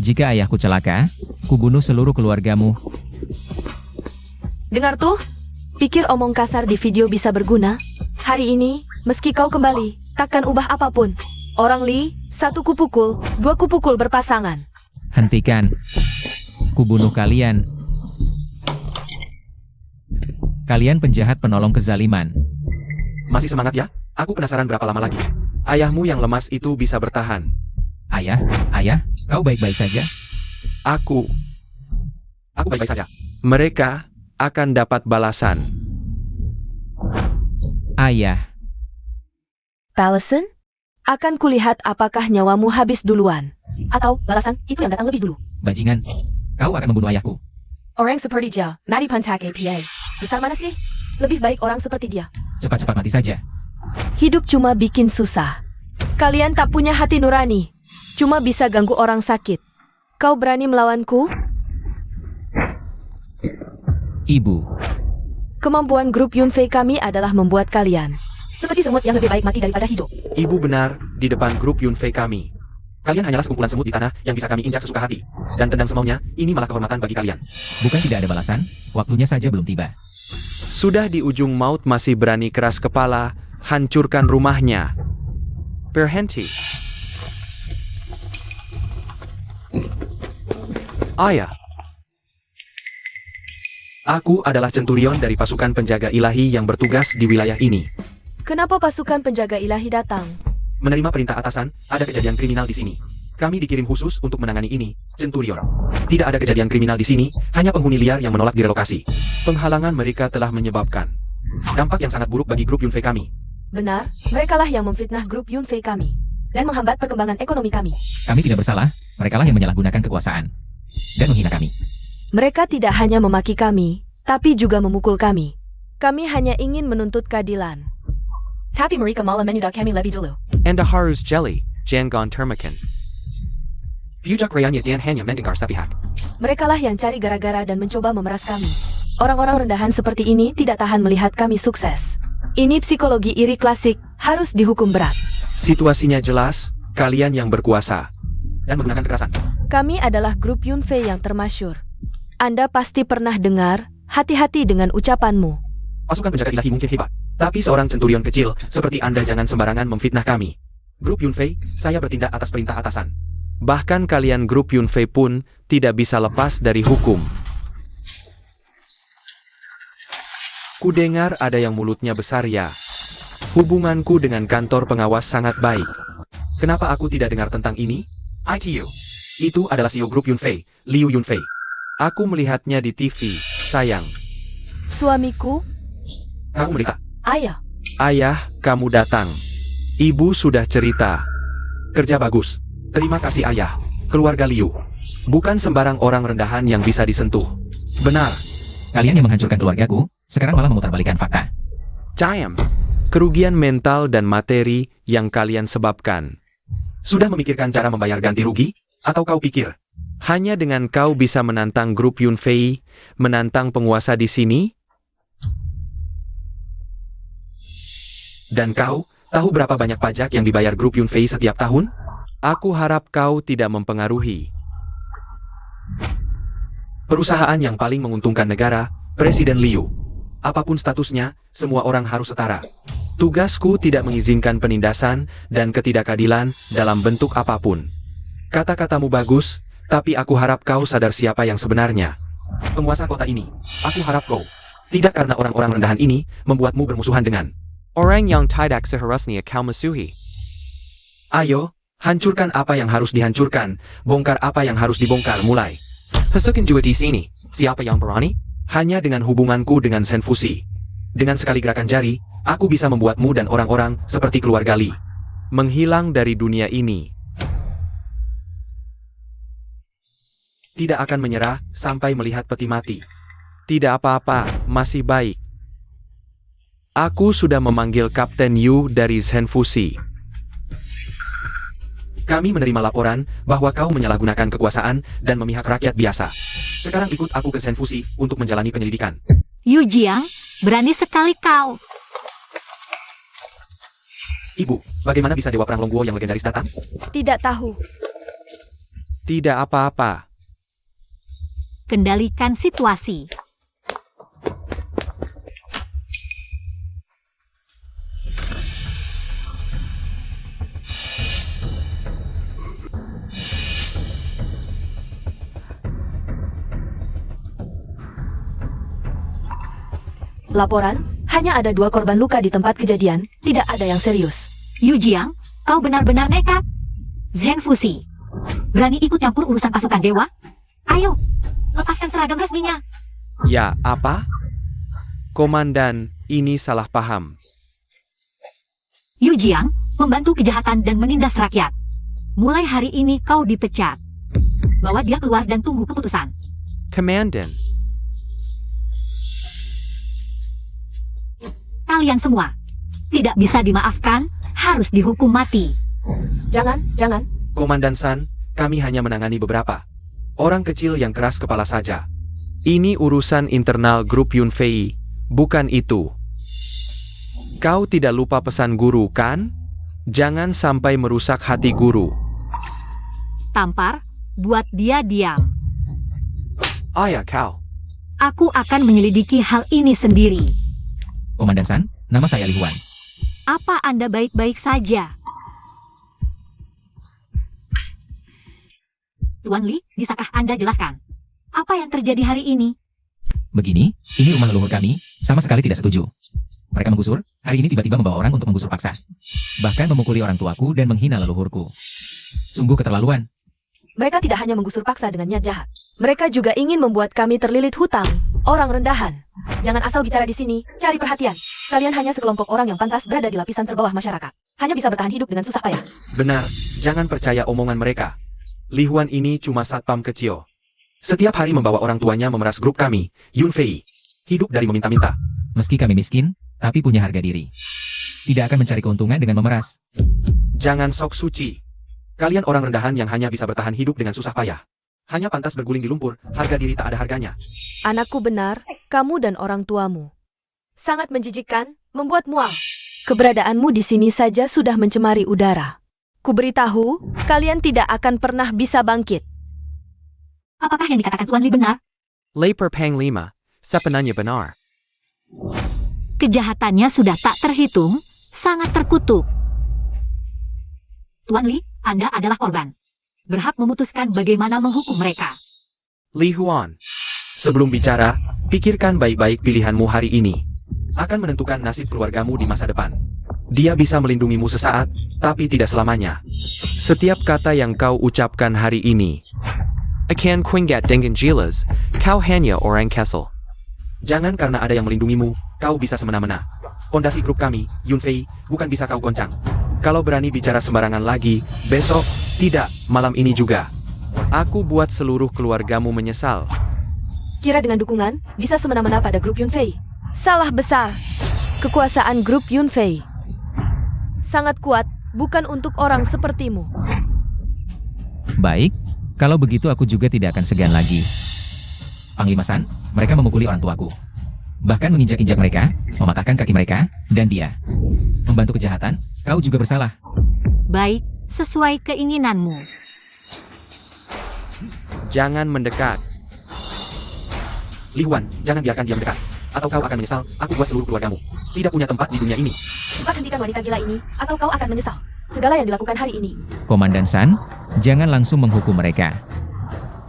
Jika ayahku celaka, kubunuh seluruh keluargamu. Dengar tuh? Pikir omong kasar di video bisa berguna? Hari ini, meski kau kembali, takkan ubah apapun. Orang Li, satu kupukul, dua kupukul berpasangan. Hentikan. Kubunuh kalian. Kalian penjahat penolong kezaliman. Masih semangat ya? Aku penasaran berapa lama lagi. Ayahmu yang lemas itu bisa bertahan. Ayah, kau baik-baik saja? Aku baik-baik saja. Mereka akan dapat balasan. Ayah, Balasan? Akan kulihat apakah nyawamu habis duluan. Atau balasan itu yang datang lebih dulu. bajingan. Kau akan membunuh ayahku. Orang seperti dia, mari pantak APA. Besar mana sih? Lebih baik orang seperti dia. Cepat-cepat mati saja. Hidup cuma bikin susah. Kalian tak punya hati nurani. Cuma bisa ganggu orang sakit. Kau berani melawanku? Ibu, Kemampuan grup Yunfei kami adalah membuat kalian seperti semut yang lebih baik mati daripada hidup. Ibu benar, di depan grup Yunfei kami. Kalian hanyalah sekumpulan semut di tanah yang bisa kami injak sesuka hati. Dan tendang semaunya, ini malah kehormatan bagi kalian. bukan tidak ada balasan, waktunya saja belum tiba. Sudah di ujung maut masih berani keras kepala, hancurkan rumahnya. Berhenti. Ayah, Aku adalah centurion dari pasukan penjaga ilahi yang bertugas di wilayah ini. Kenapa pasukan penjaga ilahi datang? Menerima perintah atasan, ada kejadian kriminal di sini. Kami dikirim khusus untuk menangani ini, centurion. Tidak ada kejadian kriminal di sini, hanya penghuni liar yang menolak direlokasi. Penghalangan mereka telah menyebabkan dampak yang sangat buruk bagi grup Yunfei kami. Benar, merekalah yang memfitnah grup Yunfei kami dan menghambat perkembangan ekonomi kami. Kami tidak bersalah, merekalah yang menyalahgunakan kekuasaan dan menghina kami. Mereka tidak hanya memaki kami, tapi juga memukul kami. Kami hanya ingin menuntut keadilan. Tapi mereka malah menyudah kami lebih dulu. Anda harus jeli, jangan termakan. Pujak Rayanya Zian hanya mendengar sepihak. Merekalah yang cari gara-gara dan mencoba memeras kami. Orang-orang rendahan seperti ini tidak tahan melihat kami sukses. Ini psikologi iri klasik, harus dihukum berat. Situasinya jelas, kalian yang berkuasa dan menggunakan kekerasan. Kami adalah grup Yunfei yang termasyur. Anda pasti pernah dengar, hati-hati dengan ucapanmu. Pasukan penjaga ilahi mungkin hebat, tapi seorang centurion kecil seperti Anda jangan sembarangan memfitnah kami. Grup Yunfei, saya bertindak atas perintah atasan. Bahkan kalian grup Yunfei pun tidak bisa lepas dari hukum. Kudengar ada yang mulutnya besar ya. Hubunganku dengan kantor pengawas sangat baik. Kenapa aku tidak dengar tentang ini? ITU. Itu adalah CEO grup Yunfei, Liu Yunfei. Aku melihatnya di TV, sayang. Suamiku, Kamu berita. ayah. Ayah, kamu datang. Ibu sudah cerita. Kerja bagus. Terima kasih ayah. Keluarga Liu. Bukan sembarang orang rendahan yang bisa disentuh. Benar. Kalian yang menghancurkan keluargaku, sekarang malah memutarbalikkan fakta. Jam. Kerugian mental dan materi yang kalian sebabkan. Sudah memikirkan cara membayar ganti rugi? Atau kau pikir Hanya dengan kau bisa menantang grup Yunfei, menantang penguasa di sini? dan kau tahu berapa banyak pajak yang dibayar grup Yunfei setiap tahun? Aku harap kau tidak mempengaruhi. Perusahaan yang paling menguntungkan negara, Presiden Liu. Apapun statusnya, semua orang harus setara. Tugasku tidak mengizinkan penindasan dan ketidakadilan dalam bentuk apapun. Kata-katamu bagus, tapi aku harap kau sadar siapa yang sebenarnya. Penguasa kota ini, aku harap kau. Tidak karena orang-orang rendahan ini membuatmu bermusuhan dengan. Orang yang tidak seharusnya kau musuhi. Ayo, hancurkan apa yang harus dihancurkan, bongkar apa yang harus dibongkar mulai. Pasukan juga di sini, siapa yang berani? Hanya dengan hubunganku dengan Senfusi. Dengan sekali gerakan jari, aku bisa membuatmu dan orang-orang seperti keluarga Li Menghilang dari dunia ini. tidak akan menyerah sampai melihat peti mati. Tidak apa-apa, masih baik. Aku sudah memanggil Kapten Yu dari Senfusi. Kami menerima laporan bahwa kau menyalahgunakan kekuasaan dan memihak rakyat biasa. Sekarang ikut aku ke Senfusi untuk menjalani penyelidikan. Yu Jiang, berani sekali kau. Ibu, bagaimana bisa Dewa Perang Longguo yang legendaris datang? Tidak tahu. Tidak apa-apa. Kendalikan situasi. Laporan, hanya ada 2 korban luka di tempat kejadian, tidak ada yang serius. Yu Jiang, kau benar-benar nekat. Zenfusi, berani ikut campur urusan pasukan dewa? Ayo, lepaskan seragam resminya. Ya, apa? Komandan, ini salah paham. Yu Jiang, membantu kejahatan dan menindas rakyat. Mulai hari ini kau dipecat. Bawa dia keluar dan tunggu keputusan. Komandan, Kalian semua tidak bisa dimaafkan, harus dihukum mati. Jangan. Komandan San, kami hanya menangani beberapa orang kecil yang keras kepala saja. ini urusan internal grup Yunfei, bukan itu. Kau tidak lupa pesan guru, kan? Jangan sampai merusak hati guru. Tampar, buat dia diam. Ayah kau. Aku akan menyelidiki hal ini sendiri. Komandan San, nama saya Li Huan. Apa Anda baik-baik saja? Tuan Li, bisakah Anda jelaskan? Apa yang terjadi hari ini? Begini, ini rumah leluhur kami, sama sekali tidak setuju. Mereka menggusur, hari ini tiba-tiba membawa orang untuk menggusur paksa. Bahkan memukuli orang tuaku dan menghina leluhurku. Sungguh keterlaluan. Mereka tidak hanya menggusur paksa dengan niat jahat. Mereka juga ingin membuat kami terlilit hutang. Orang rendahan. Jangan asal bicara di sini, cari perhatian. Kalian hanya sekelompok orang yang pantas berada di lapisan terbawah masyarakat. Hanya bisa bertahan hidup dengan susah payah. Benar, jangan percaya omongan mereka. Li Huan ini cuma satpam kecil. Setiap hari membawa orang tuanya memeras grup kami, Yun Fei. Hidup dari meminta-minta. Meski kami miskin, tapi punya harga diri. Tidak akan mencari keuntungan dengan memeras. Jangan sok suci. Kalian orang rendahan yang hanya bisa bertahan hidup dengan susah payah. Hanya pantas berguling di lumpur, harga diri tak ada harganya. Anakku benar, kamu dan orang tuamu. Sangat menjijikkan, membuat mual. Keberadaanmu di sini saja sudah mencemari udara. Kuberitahu, kalian tidak akan pernah bisa bangkit. Apakah yang dikatakan Tuan Li benar? Lapor Panglima, sebenarnya benar. Kejahatannya sudah tak terhitung, sangat terkutuk. Tuan Li, Anda adalah korban. Berhak memutuskan bagaimana menghukum mereka. Li Huan, sebelum bicara, pikirkan baik-baik pilihanmu hari ini. Akan menentukan nasib keluargamu di masa depan. Dia bisa melindungimu sesaat, tapi tidak selamanya. Setiap kata yang kau ucapkan hari ini akan kuingat dengan jelas, kau hanya orang kesel. Jangan karena ada yang melindungimu, kau bisa semena-mena. Pondasi grup kami, Yun Fei, bukan bisa kau goncang. Kalau berani bicara sembarangan lagi, besok, tidak, malam ini juga. Aku buat seluruh keluargamu menyesal. Kira dengan dukungan, bisa semena-mena pada grup Yun Fei. Salah besar. Kekuasaan grup Yun Fei sangat kuat, bukan untuk orang sepertimu. Baik, kalau begitu aku juga tidak akan segan lagi. Panglima San, mereka memukuli orang tuaku. Bahkan menginjak-injak mereka, mematahkan kaki mereka, dan dia membantu kejahatan, kau juga bersalah. Baik, sesuai keinginanmu. Jangan mendekat. Li Huan, jangan biarkan dia mendekat. Atau kau akan menyesal, aku buat seluruh keluargamu tidak punya tempat di dunia ini. Cepat hentikan wanita gila ini, atau kau akan menyesal. Segala yang dilakukan hari ini. Komandan San, jangan langsung menghukum mereka.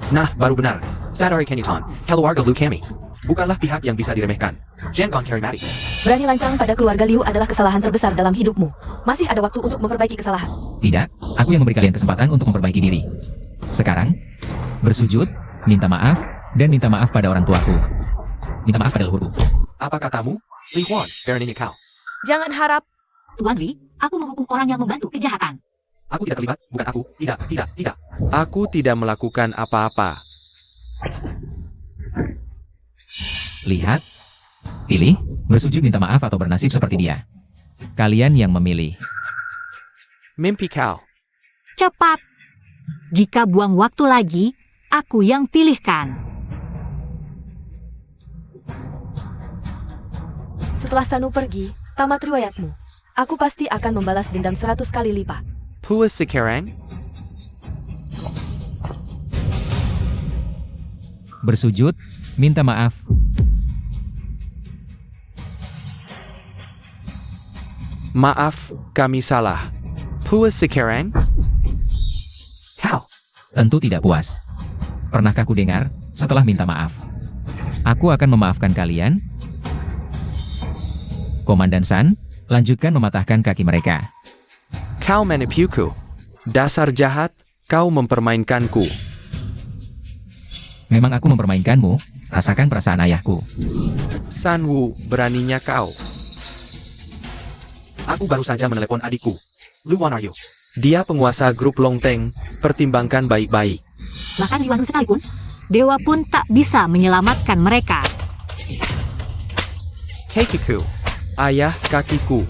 Nah, baru benar. Sadari Kenyaton, keluarga Liu kami. Bukanlah pihak yang bisa diremehkan. Jangan karismatik. Berani lancang pada keluarga Liu adalah kesalahan terbesar dalam hidupmu. Masih ada waktu untuk memperbaiki kesalahan. Tidak, aku yang memberi kalian kesempatan untuk memperbaiki diri. Sekarang, bersujud, minta maaf, dan minta maaf pada orang tuaku. Minta maaf pada leluhurku. Apa katamu? Li Huan, beraninya kau. Jangan harap. Tuan Li, aku menghukum orang yang membantu kejahatan. Aku tidak terlibat, bukan aku. Tidak. Aku tidak melakukan apa-apa. Lihat, pilih, bersujud minta maaf atau bernasib seperti dia. Kalian yang memilih. Mimpi kau. Cepat. Jika buang waktu lagi, aku yang pilihkan. Setelah Sanu pergi, tamat riwayatmu. Aku pasti akan membalas dendam 100 kali lipat. Puas sekarang? Bersujud, minta maaf. Maaf, kami salah. Puas sekarang? Kau tentu tidak puas. Pernahkah ku dengar, setelah minta maaf, aku akan memaafkan kalian? Komandan San, lanjutkan mematahkan kaki mereka. Kau menipuku. Dasar jahat, kau mempermainkanku. Memang aku mempermainkanmu, rasakan perasaan ayahku. San Wu, beraninya kau. Aku baru saja menelepon adikku. Lu are you? Dia penguasa grup Longteng, pertimbangkan baik-baik. Bahkan Li Wanru sekalipun, dewa pun tak bisa menyelamatkan mereka. Heikiku, ayah kakiku.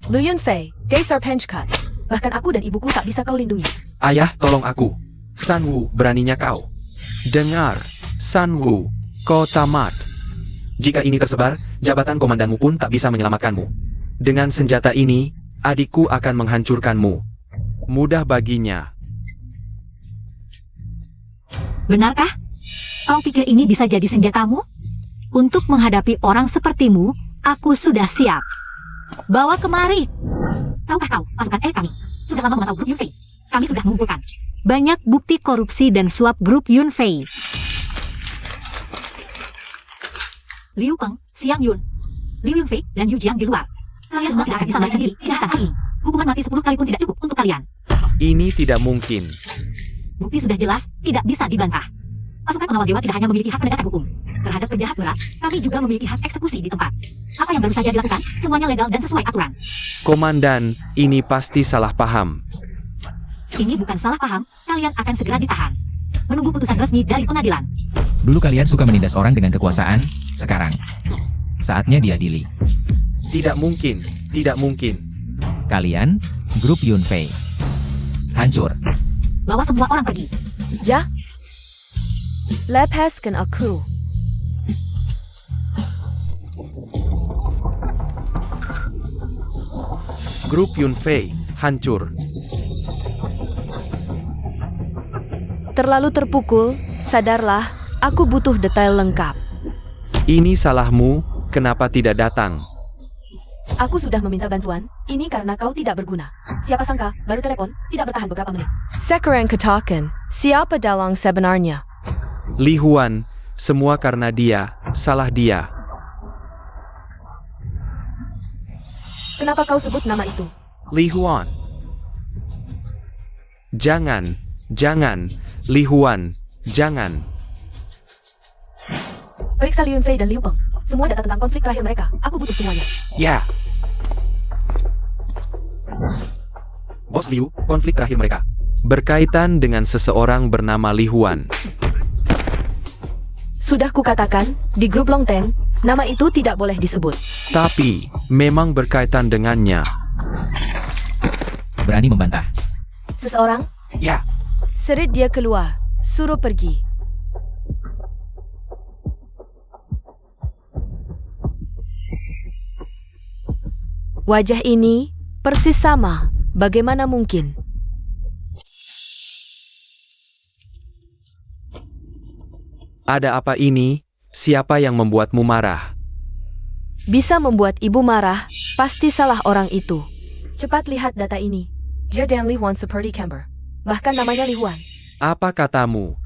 Liu Yunfei, Dasar Penchkat. Bahkan aku dan ibuku tak bisa kau lindungi. Ayah, tolong aku. San Wu, beraninya kau. Dengar, San Wu, kau tamat. Jika ini tersebar, jabatan komandanmu pun tak bisa menyelamatkanmu. Dengan senjata ini, adikku akan menghancurkanmu. Mudah baginya. Benarkah? Kau pikir ini bisa jadi senjatamu? Untuk menghadapi orang sepertimu, Aku sudah siap. Bawa kemari. Tahukah kau, pasukan kami sudah lama memantau grup Yunfei. Kami sudah mengumpulkan banyak bukti korupsi dan suap grup Yunfei. Liu Peng, Xiang Yun, Liu Yunfei, dan Yu Jiang di luar. Kalian semua tidak akan bisa melarikan diri kejahatan ini. Hukuman mati 10 kali pun tidak cukup untuk kalian. Ini tidak mungkin. Bukti sudah jelas, tidak bisa dibantah. Pasukan pengawal dewa tidak hanya memiliki hak penegakan hukum. Terhadap penjahat berat, kami juga memiliki hak eksekusi di tempat. Apa yang baru saja dilakukan, semuanya legal dan sesuai aturan. Komandan, ini pasti salah paham. Ini bukan salah paham, kalian akan segera ditahan. Menunggu putusan resmi dari pengadilan. Dulu kalian suka menindas orang dengan kekuasaan, sekarang saatnya diadili. Tidak mungkin, tidak mungkin. Kalian, grup Yunfei. Hancur. Bawa semua orang pergi. Ja? Lepaskan aku. Grup Yunfei, hancur. Terlalu terpukul, sadarlah, aku butuh detail lengkap. Ini salahmu, kenapa tidak datang? Aku sudah meminta bantuan, ini karena kau tidak berguna. Siapa sangka, baru telepon, tidak bertahan beberapa menit. Sekarang katakan, siapa dalang sebenarnya? Li Huan, semua karena dia, salah dia. Kenapa kau sebut nama itu? Li Huan. Jangan, jangan, Li Huan, jangan. Periksa Liu Yunfei dan Liu Peng. Semua data tentang konflik terakhir mereka, aku butuh semuanya. Ya. Bos Liu, konflik terakhir mereka berkaitan dengan seseorang bernama Li Huan. Sudah kukatakan, di grup Long Teng, nama itu tidak boleh disebut. Tapi, memang berkaitan dengannya. Berani membantah. Seseorang? Ya. Seret dia keluar, suruh pergi. Wajah ini persis sama, bagaimana mungkin? Ada apa ini? Siapa yang membuatmu marah? Bisa membuat ibu marah, pasti salah orang itu. Cepat lihat data ini. Dia dan Li Huan seperti Camber. Bahkan namanya Li Huan. Apa katamu?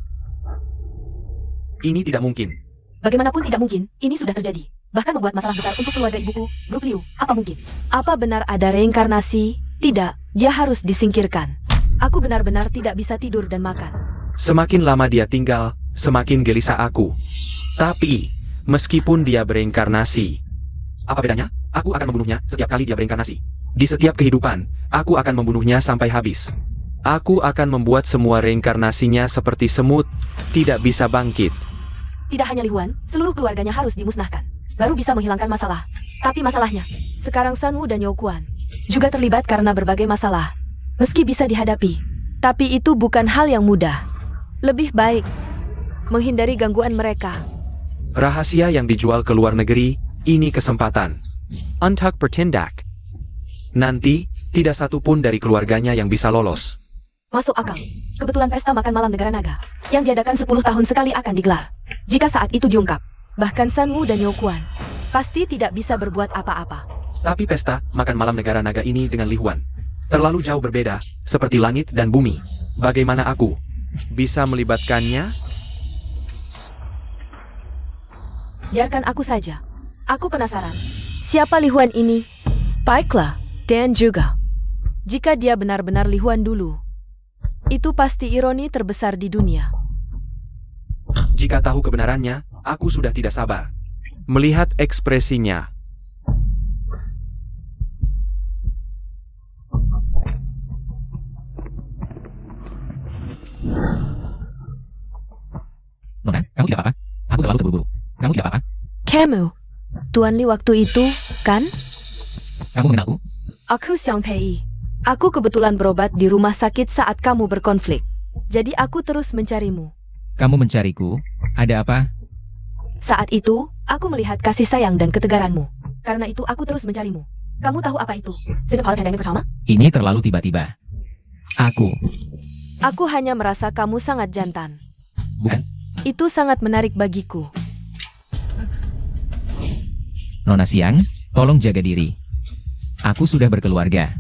Ini tidak mungkin. Bagaimanapun tidak mungkin, ini sudah terjadi. Bahkan membuat masalah besar untuk keluarga ibuku, grup Liu. Apa mungkin? Apa benar ada reinkarnasi? Tidak, dia harus disingkirkan. Aku benar-benar tidak bisa tidur dan makan. Semakin lama dia tinggal, semakin gelisah aku. Tapi, meskipun dia bereinkarnasi, Apa bedanya? Aku akan membunuhnya setiap kali dia bereinkarnasi. Di setiap kehidupan, aku akan membunuhnya sampai habis. aku akan membuat semua reinkarnasinya seperti semut, tidak bisa bangkit. Tidak hanya Li Huan, seluruh keluarganya harus dimusnahkan. Baru bisa menghilangkan masalah. Tapi masalahnya, sekarang Sanwu dan Youkuan juga terlibat karena berbagai masalah. Meski bisa dihadapi, tapi itu bukan hal yang mudah. Lebih baik menghindari gangguan mereka. Rahasia yang dijual ke luar negeri, ini kesempatan. Untuk bertindak. Nanti, tidak satu pun dari keluarganya yang bisa lolos. Masuk akal. Kebetulan pesta makan malam negara naga, yang diadakan 10 tahun sekali akan digelar. Jika saat itu diungkap, bahkan Sanwu dan Youkuan pasti tidak bisa berbuat apa-apa. Tapi pesta makan malam negara naga ini dengan Li Huan terlalu jauh berbeda, seperti langit dan bumi. Bagaimana aku Bisa melibatkannya? Biarkan aku saja. Aku penasaran. Siapa Li Huan ini? Baiklah, dan juga. Jika dia benar-benar Li Huan dulu, itu pasti ironi terbesar di dunia. Jika tahu kebenarannya, aku sudah tidak sabar. Melihat ekspresinya. Nona, kamu tidak apa-apa? Aku terlalu terburu-buru. Kamu tidak apa-apa? Kamu, Tuan Li waktu itu, kan? Kamu mengenalku? Aku Xiang Pei. Aku kebetulan berobat di rumah sakit saat kamu berkonflik. Jadi aku terus mencarimu. Kamu mencariku? Ada apa? Saat itu, aku melihat kasih sayang dan ketegaranmu. Karena itu aku terus mencarimu. Kamu tahu apa itu? Sedep hal yang bersama? Ini terlalu tiba-tiba. Aku hanya merasa kamu sangat jantan. Bukan? Itu sangat menarik bagiku. Nona Siang, tolong jaga diri. Aku sudah berkeluarga.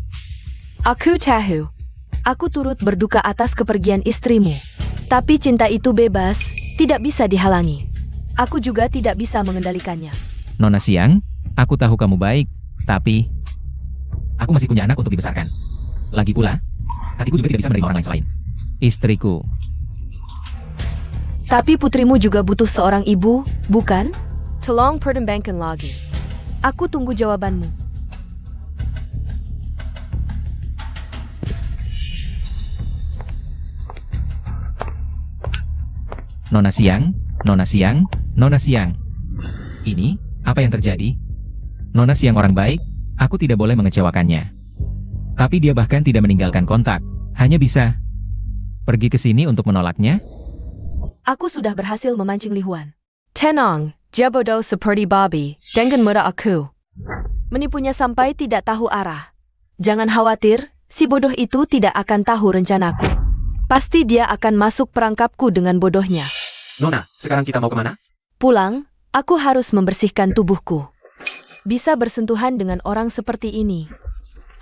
Aku tahu. Aku turut berduka atas kepergian istrimu. Tapi cinta itu bebas, tidak bisa dihalangi. Aku juga tidak bisa mengendalikannya. Nona Siang, aku tahu kamu baik, tapi aku masih punya anak untuk dibesarkan. Lagi pula, hatiku juga tidak bisa menerima orang lain selain istriku. Tapi putrimu juga butuh seorang ibu, bukan? Tolong pertimbangkan lagi. Aku tunggu jawabanmu. Nona Siang, Nona Siang, Nona Siang. Ini, apa yang terjadi? Nona Siang orang baik, aku tidak boleh mengecewakannya. Tapi dia bahkan tidak meninggalkan kontak, hanya bisa pergi ke sini untuk menolaknya. Aku sudah berhasil memancing Li Huan. Tenang, dia bodoh seperti babi, dengan mudah aku menipunya sampai tidak tahu arah. Jangan khawatir, si bodoh itu tidak akan tahu rencanaku. Pasti dia akan masuk perangkapku dengan bodohnya. Nona, sekarang kita mau kemana? Pulang, aku harus membersihkan tubuhku. Bisa bersentuhan dengan orang seperti ini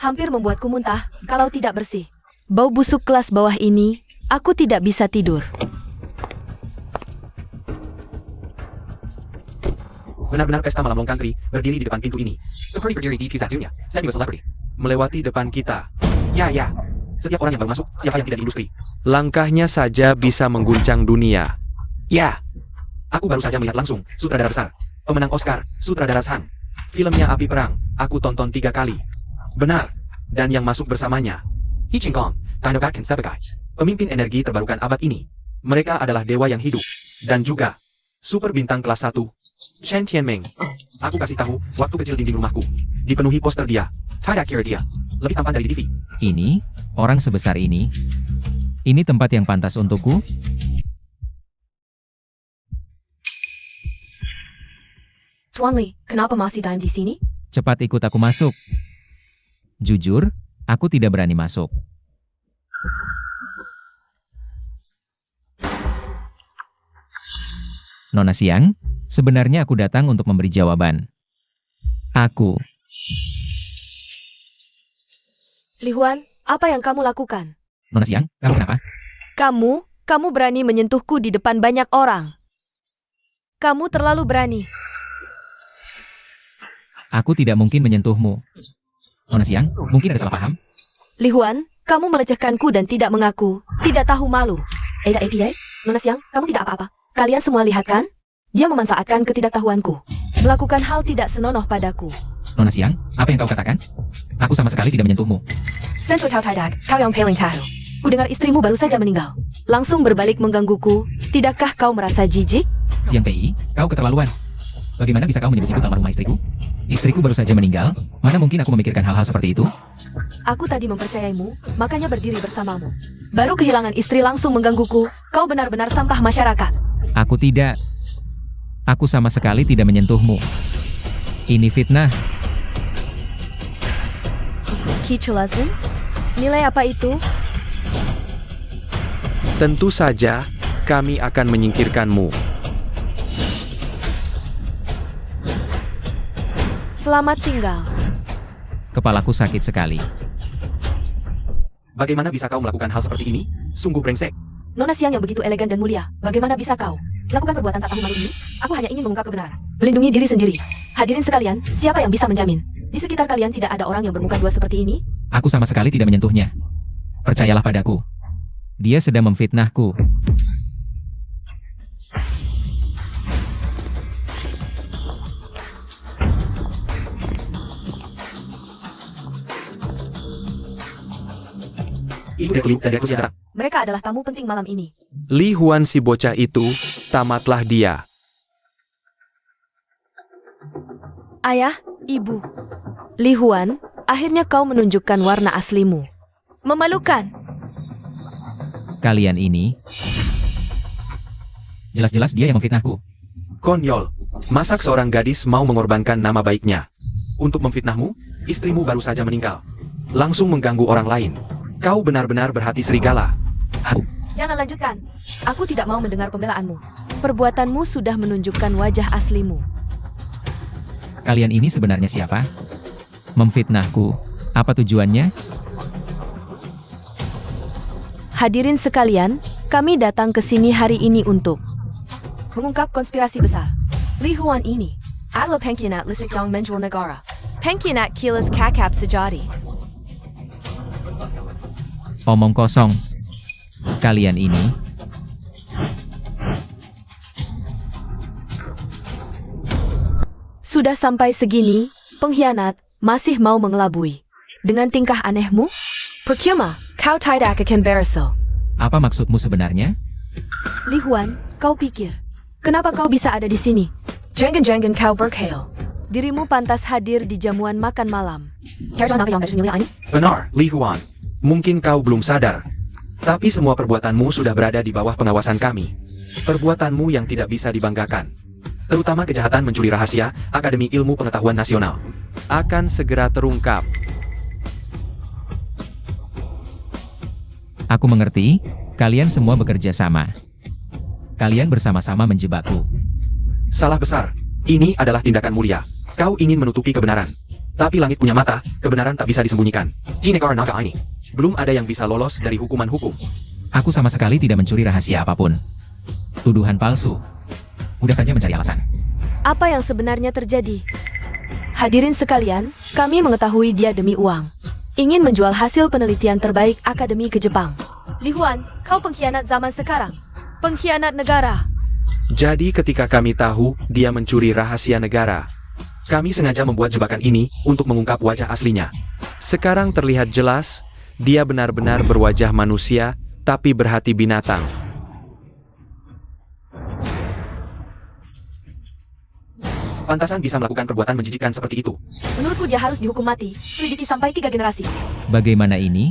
hampir membuatku muntah kalau tidak bersih. Bau busuk kelas bawah ini, aku tidak bisa tidur. Benar-benar pesta malam long country berdiri di depan pintu ini. Seperti berdiri di kisah dunia. Saya juga celebrity. Melewati depan kita. Ya. Setiap orang yang baru masuk, siapa yang tidak di industri? Langkahnya saja bisa mengguncang dunia. Ya. Aku baru saja melihat langsung, sutradara besar. Pemenang Oscar, sutradara Sang. Filmnya Api Perang, aku tonton 3 kali. Benar. Dan yang masuk bersamanya. Yi Qinggong, Tandobakan Sebagai. Pemimpin energi terbarukan abad ini. Mereka adalah dewa yang hidup. Dan juga super bintang kelas 1. Chen Tianming. Aku kasih tahu, waktu kecil dinding rumahku dipenuhi poster dia. Saya kira dia lebih tampan dari di TV. Ini, orang sebesar ini. Ini tempat yang pantas untukku? Tuan Li, kenapa masih diam di sini? Cepat ikut aku masuk. Jujur, aku tidak berani masuk. Nona Siang, sebenarnya aku datang untuk memberi jawaban. Aku. Li Huan, apa yang kamu lakukan? Nona Siang, kamu kenapa? Kamu berani menyentuhku di depan banyak orang. Kamu terlalu berani. Aku tidak mungkin menyentuhmu. Nona Siang, mungkin ada salah paham? Li Huan, kamu melecehkanku dan tidak mengaku, tidak tahu malu. Ada APA? Nona Siang, kamu tidak apa-apa. Kalian semua lihat kan? Dia memanfaatkan ketidaktahuanku. Melakukan hal tidak senonoh padaku. Nona Siang, apa yang kau katakan? Aku sama sekali tidak menyentuhmu. Sensu Tau Taidak, kau yang paling tahu. Kudengar istrimu baru saja meninggal. Langsung berbalik menggangguku. Tidakkah kau merasa jijik? Siang PI, kau keterlaluan. Bagaimana bisa kau menyebut-nyebut almarhumah istriku? Istriku baru saja meninggal, mana mungkin aku memikirkan hal-hal seperti itu? Aku tadi mempercayaimu, makanya berdiri bersamamu. Baru kehilangan istri langsung menggangguku. Kau benar-benar sampah masyarakat. Aku tidak. Aku sama sekali tidak menyentuhmu. Ini fitnah. Kiculazen? Nilai apa itu? Tentu saja, kami akan menyingkirkanmu. Selamat tinggal. Kepalaku sakit sekali. Bagaimana bisa kau melakukan hal seperti ini? Sungguh brengsek. Nona Siang yang begitu elegan dan mulia, bagaimana bisa kau lakukan perbuatan tak tahu malu ini? Aku hanya ingin mengungkap kebenaran, melindungi diri sendiri. Hadirin sekalian, siapa yang bisa menjamin di sekitar kalian tidak ada orang yang bermuka dua seperti ini? Aku sama sekali tidak menyentuhnya. Percayalah padaku. Dia sedang memfitnahku. Itu Deku Liu dan Deku Xiantarang. Mereka adalah tamu penting malam ini. Li Huan si bocah itu, tamatlah dia. Ayah, ibu. Li Huan, akhirnya kau menunjukkan warna aslimu. Memalukan. Kalian ini. Jelas-jelas dia yang memfitnahku. Konyol. Masak seorang gadis mau mengorbankan nama baiknya. Untuk memfitnahmu, istrimu baru saja meninggal. Langsung mengganggu orang lain. Kau benar-benar berhati serigala. Aku. Jangan lanjutkan. Aku tidak mau mendengar pembelaanmu. Perbuatanmu sudah menunjukkan wajah aslimu. Kalian ini sebenarnya siapa? Memfitnahku. Apa tujuannya? Hadirin sekalian, kami datang ke sini hari ini untuk mengungkap konspirasi besar. Li Huan ini adalah pengkhianat listrik yang menjual negara. Pengkhianat kilas kakap sejati. Omong kosong. Kalian ini. Sudah sampai segini, pengkhianat masih mau mengelabui. Dengan tingkah anehmu? Percuma, kau tidak akan berhasil. Apa maksudmu sebenarnya? Li Huan, kau pikir, kenapa kau bisa ada di sini? Jangan-jangan kau berkhayal. Dirimu pantas hadir di jamuan makan malam. Benar, Li Huan. Mungkin kau belum sadar. Tapi semua perbuatanmu sudah berada di bawah pengawasan kami. Perbuatanmu yang tidak bisa dibanggakan. Terutama kejahatan mencuri rahasia Akademi Ilmu Pengetahuan Nasional. Akan segera terungkap. Aku mengerti, kalian semua bekerja sama. Kalian bersama-sama menjebakku. Salah besar. Ini adalah tindakan mulia. Kau ingin menutupi kebenaran. Tapi langit punya mata, kebenaran tak bisa disembunyikan. Di negara naga ini, belum ada yang bisa lolos dari hukuman hukum. Aku sama sekali tidak mencuri rahasia apapun. Tuduhan palsu. Udah saja mencari alasan. Apa yang sebenarnya terjadi? Hadirin sekalian, kami mengetahui dia demi uang. Ingin menjual hasil penelitian terbaik Akademi ke Jepang. Li Huan, kau pengkhianat zaman sekarang. Pengkhianat negara. Jadi ketika kami tahu dia mencuri rahasia negara, kami sengaja membuat jebakan ini untuk mengungkap wajah aslinya. Sekarang terlihat jelas, dia benar-benar berwajah manusia, tapi berhati binatang. Pantasan bisa melakukan perbuatan menjijikkan seperti itu. Menurutku dia harus dihukum mati, selidiki sampai 3 generasi. Bagaimana ini?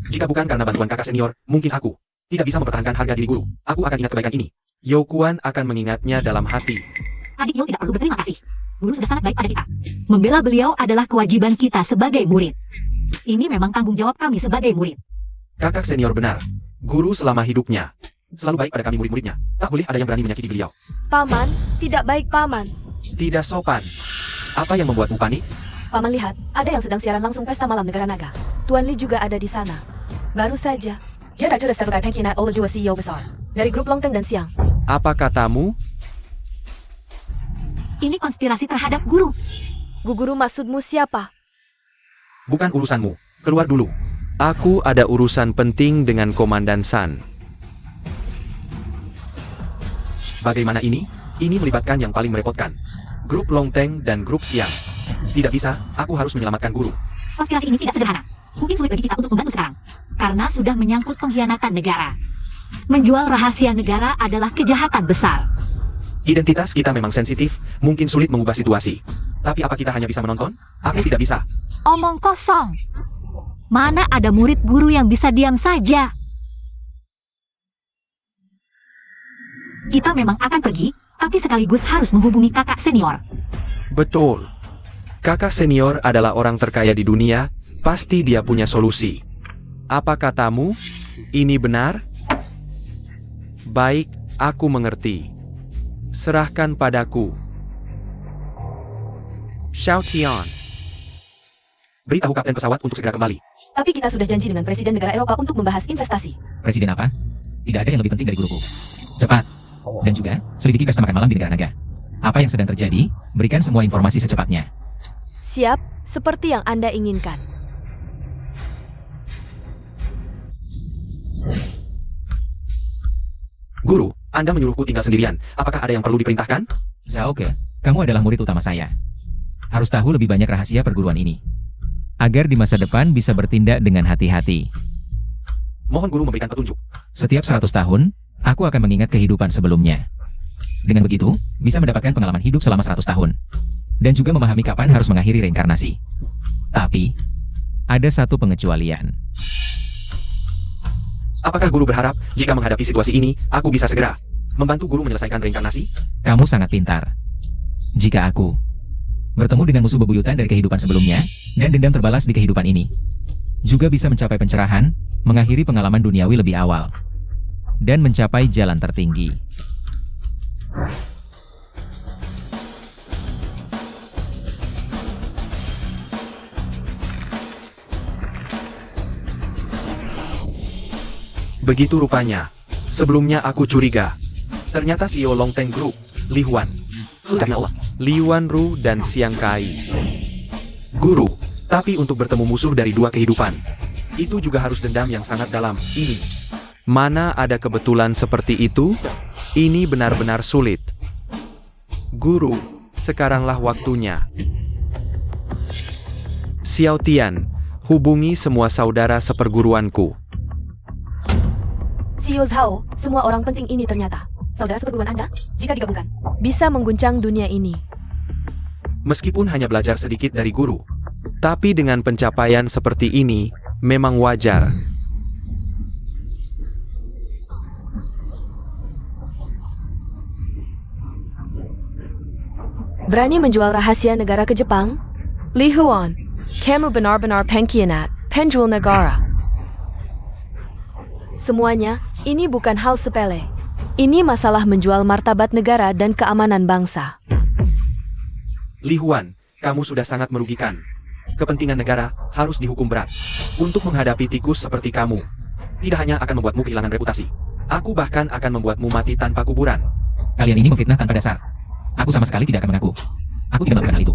Jika bukan karena bantuan kakak senior, mungkin aku tidak bisa mempertahankan harga diri guru. Aku akan ingat kebaikan ini. Youkuan akan mengingatnya dalam hati. Adik Yo tidak perlu berterima kasih. Guru sudah sangat baik pada kita. Membela beliau adalah kewajiban kita sebagai murid. Ini memang tanggung jawab kami sebagai murid. Kakak senior benar. Guru selama hidupnya selalu baik pada kami murid-muridnya. Tak boleh ada yang berani menyakiti beliau. Paman, tidak baik paman. Tidak sopan. Apa yang membuatmu panik? Paman lihat, ada yang sedang siaran langsung pesta malam negara naga. Tuan Li juga ada di sana. Baru saja. Dia sudah sebagai pengkhianat oleh 2 CEO besar dari grup Longteng dan Siang. Apa katamu? Ini konspirasi terhadap guru. Guru maksudmu siapa? Bukan urusanmu. Keluar dulu. Aku ada urusan penting dengan Komandan San. Bagaimana ini? Ini melibatkan yang paling merepotkan. Grup Longteng dan grup Siang. Tidak bisa, aku harus menyelamatkan guru. Konspirasi ini tidak sederhana. Mungkin sulit bagi kita untuk membantu sekarang. Karena sudah menyangkut pengkhianatan negara. Menjual rahasia negara adalah kejahatan besar. Identitas kita memang sensitif, mungkin sulit mengubah situasi. Tapi apa kita hanya bisa menonton? Aku tidak bisa. Omong kosong. Mana ada murid guru yang bisa diam saja? Kita memang akan pergi, tapi sekaligus harus menghubungi kakak senior. Betul. Kakak senior adalah orang terkaya di dunia, pasti dia punya solusi. Apa katamu? Ini benar? Baik, aku mengerti. Serahkan padaku. Xiao Tian. Beritahu kapten pesawat untuk segera kembali. Tapi kita sudah janji dengan Presiden negara Eropa untuk membahas investasi. Presiden apa? Tidak ada yang lebih penting dari guruku. Cepat. Dan juga, selidiki pesta makan malam di negara naga. Apa yang sedang terjadi, berikan semua informasi secepatnya. Siap, seperti yang Anda inginkan. Guru, Anda menyuruhku tinggal sendirian. Apakah ada yang perlu diperintahkan? Zhaoke, kamu adalah murid utama saya. Harus tahu lebih banyak rahasia perguruan ini. Agar di masa depan bisa bertindak dengan hati-hati. Mohon guru memberikan petunjuk. Setiap 100 tahun, aku akan mengingat kehidupan sebelumnya. Dengan begitu, bisa mendapatkan pengalaman hidup selama 100 tahun. Dan juga memahami kapan harus mengakhiri reinkarnasi. Tapi, ada satu pengecualian. Apakah guru berharap, jika menghadapi situasi ini, aku bisa segera membantu guru menyelesaikan reinkarnasi? Kamu sangat pintar. Jika aku bertemu dengan musuh bebuyutan dari kehidupan sebelumnya, dan dendam terbalas di kehidupan ini, juga bisa mencapai pencerahan, mengakhiri pengalaman duniawi lebih awal, dan mencapai jalan tertinggi. Begitu rupanya. Sebelumnya aku curiga. Ternyata CEO Longteng Group, Li Huan. Demi Allah. Li Wanru dan Siang Kai. Guru, tapi untuk bertemu musuh dari dua kehidupan, itu juga harus dendam yang sangat dalam. Ini. Mana ada kebetulan seperti itu? Ini benar-benar sulit. Guru, sekaranglah waktunya. Xiao Tian, hubungi semua saudara seperguruanku. Xiao Zhao, semua orang penting ini ternyata saudara seperguruan Anda, jika digabungkan, bisa mengguncang dunia ini. Meskipun hanya belajar sedikit dari guru, tapi dengan pencapaian seperti ini, memang wajar. Berani menjual rahasia negara ke Jepang? Li Huan, kamu benar-benar pengkhianat, penjual negara. Semuanya, ini bukan hal sepele. Ini masalah menjual martabat negara dan keamanan bangsa. Li Huan, kamu sudah sangat merugikan. Kepentingan negara harus dihukum berat. Untuk menghadapi tikus seperti kamu, tidak hanya akan membuatmu kehilangan reputasi, aku bahkan akan membuatmu mati tanpa kuburan. Kalian ini memfitnah tanpa dasar. Aku sama sekali tidak akan mengaku. Aku tidak melakukan hal itu.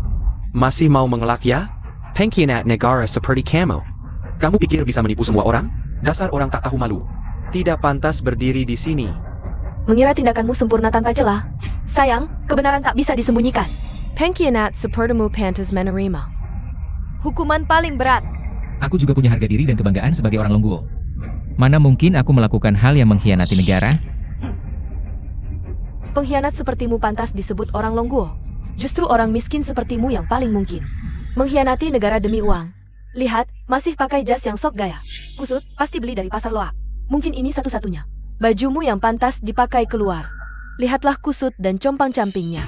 Masih mau mengelak ya? Pengkhianat negara seperti kamu. Kamu pikir bisa menipu semua orang? Dasar orang tak tahu malu. Tidak pantas berdiri di sini. Mengira tindakanmu sempurna tanpa celah. Sayang, kebenaran tak bisa disembunyikan. Pengkhianat sepertimu pantas menerima hukuman paling berat. Aku juga punya harga diri dan kebanggaan sebagai orang Longguo. Mana mungkin aku melakukan hal yang mengkhianati negara? Pengkhianat sepertimu pantas disebut orang Longguo. Justru orang miskin sepertimu yang paling mungkin mengkhianati negara demi uang. Lihat, masih pakai jas yang sok gaya. Kusut, pasti beli dari pasar loak. Mungkin ini satu-satunya bajumu yang pantas dipakai keluar. Lihatlah kusut dan compang-campingnya.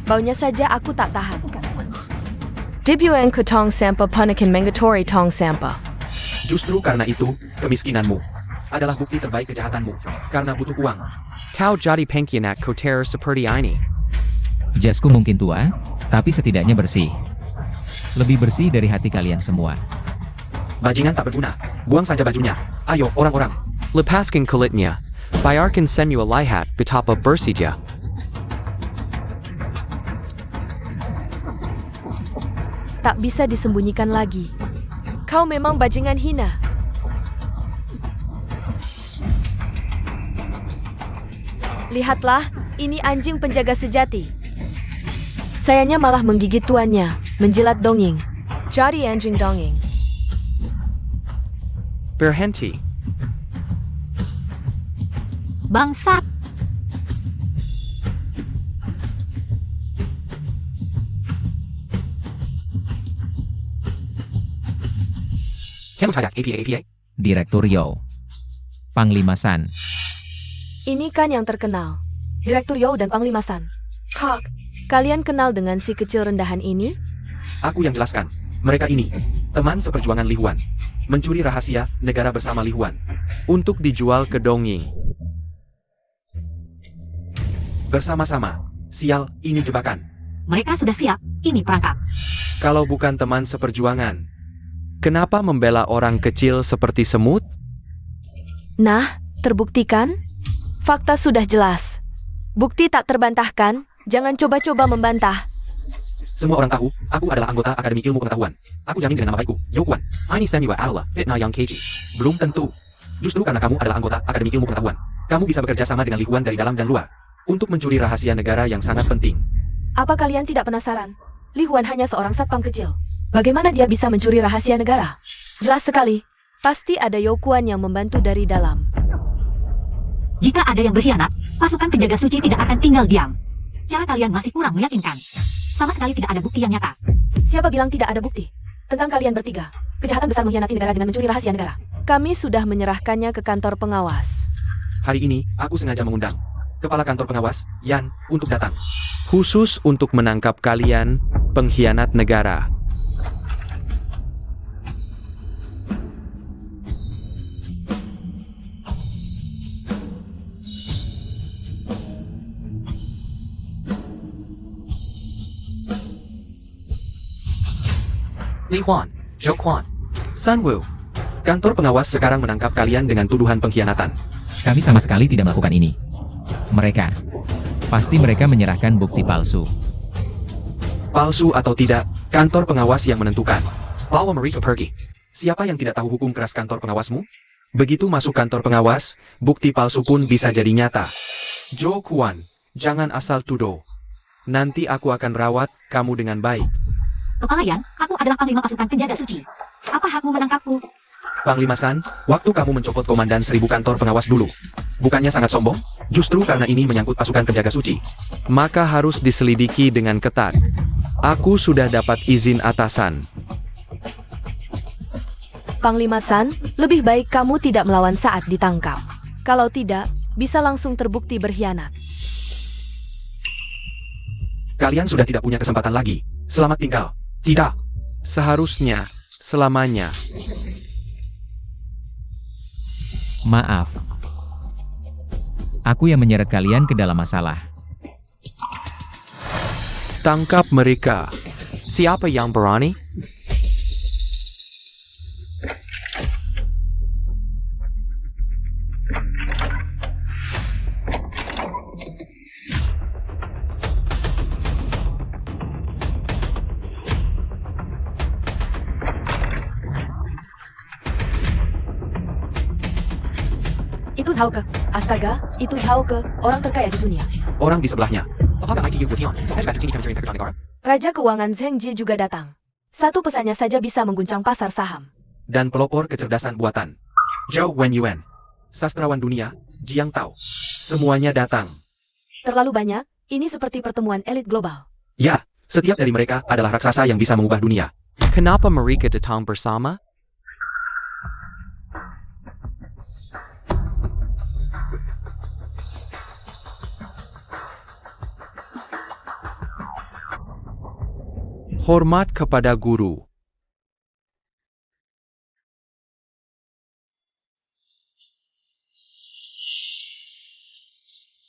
Baunya saja aku tak tahan. Dibuang ke tong sampah panakin mengatori tong sampah. Justru karena itu, kemiskinanmu adalah bukti terbaik kejahatanmu. Karena butuh uang. Kau jadi pengkhianat kotor seperti ini. Jasku mungkin tua, tapi setidaknya bersih. Lebih bersih dari hati kalian semua. Bajingan tak berguna. Buang saja bajunya. Ayo, orang-orang. Lepaskan kulitnya. Bayarkan semua lihat betapa bersihnya. Tak bisa disembunyikan lagi. Kau memang bajingan hina. Lihatlah, ini anjing penjaga sejati. Sayanya malah menggigit tuannya, menjilat dongeng. Jadi anjing dongeng. Berhenti. Bangsat. Kamu sadar APA? Direktur Yo. Panglima San. Ini kan yang terkenal. Direktur Yo dan Panglima San. Kok, kalian kenal dengan si kecil rendahan ini? Aku yang jelaskan. Mereka ini, teman seperjuangan Li Huan. Mencuri rahasia negara bersama Li Huan. Untuk dijual ke Dongying. Bersama-sama. Sial, ini jebakan. Mereka sudah siap. Ini perangkap. Kalau bukan teman seperjuangan, kenapa membela orang kecil seperti semut? Nah, terbuktikan? Fakta sudah jelas. Bukti tak terbantahkan, jangan coba-coba membantah. Semua orang tahu, aku adalah anggota Akademi Ilmu Pengetahuan. Aku jamin dengan nama baikku, Yo Kuan. Ini Samuel Allah, fitnah yang keji. Belum tentu. Justru karena kamu adalah anggota Akademi Ilmu Pengetahuan, kamu bisa bekerja sama dengan Li Huan dari dalam dan luar. Untuk mencuri rahasia negara yang sangat penting. Apa kalian tidak penasaran? Li Huan hanya seorang satpam kecil. Bagaimana dia bisa mencuri rahasia negara? Jelas sekali. Pasti ada Yo Kuan yang membantu dari dalam. Jika ada yang berkhianat, pasukan penjaga suci tidak akan tinggal diam. Cara kalian masih kurang meyakinkan. Sama sekali tidak ada bukti yang nyata. Siapa bilang tidak ada bukti? Tentang kalian bertiga. Kejahatan besar mengkhianati negara dengan mencuri rahasia negara. Kami sudah menyerahkannya ke kantor pengawas. Hari ini, aku sengaja mengundang Kepala Kantor Pengawas, Yan, untuk datang. Khusus untuk menangkap kalian, pengkhianat negara. Li Huan, Zhou Quan, Sun Wu, Kantor pengawas sekarang menangkap kalian dengan tuduhan pengkhianatan. Kami sama sekali tidak melakukan ini. Pasti mereka menyerahkan bukti palsu. Palsu atau tidak, kantor pengawas yang menentukan. Bawa mereka pergi. Siapa yang tidak tahu hukum keras kantor pengawasmu? Begitu masuk kantor pengawas, bukti palsu pun bisa jadi nyata. Jo Kwon, jangan asal tuduh. Nanti aku akan rawat kamu dengan baik. Kepala Yan, aku adalah panglima pasukan penjaga suci. Apa hakmu menangkapku? Panglima San, waktu kamu mencopot komandan 1000 kantor pengawas dulu. Bukannya sangat sombong? Justru karena ini menyangkut pasukan penjaga suci. Maka harus diselidiki dengan ketat. Aku sudah dapat izin atasan. Panglima San, lebih baik kamu tidak melawan saat ditangkap. Kalau tidak, bisa langsung terbukti berkhianat. Kalian sudah tidak punya kesempatan lagi. Selamat tinggal. Tidak. Seharusnya, selamanya. Maaf. Aku yang menyeret kalian ke dalam masalah. Tangkap mereka. Siapa yang berani? Itu Zhao Ke. Astaga, itu Zhao Ke, orang terkaya di dunia. Orang di sebelahnya. Raja Keuangan Zheng Ji juga datang. Satu pesannya saja bisa mengguncang pasar saham. Dan pelopor kecerdasan buatan. Zhou Wenyuan. Sastrawan dunia, Jiang Tao. Semuanya datang. Terlalu banyak, ini seperti pertemuan elit global. Ya, setiap dari mereka adalah raksasa yang bisa mengubah dunia. Kenapa mereka datang bersama? Hormat kepada guru.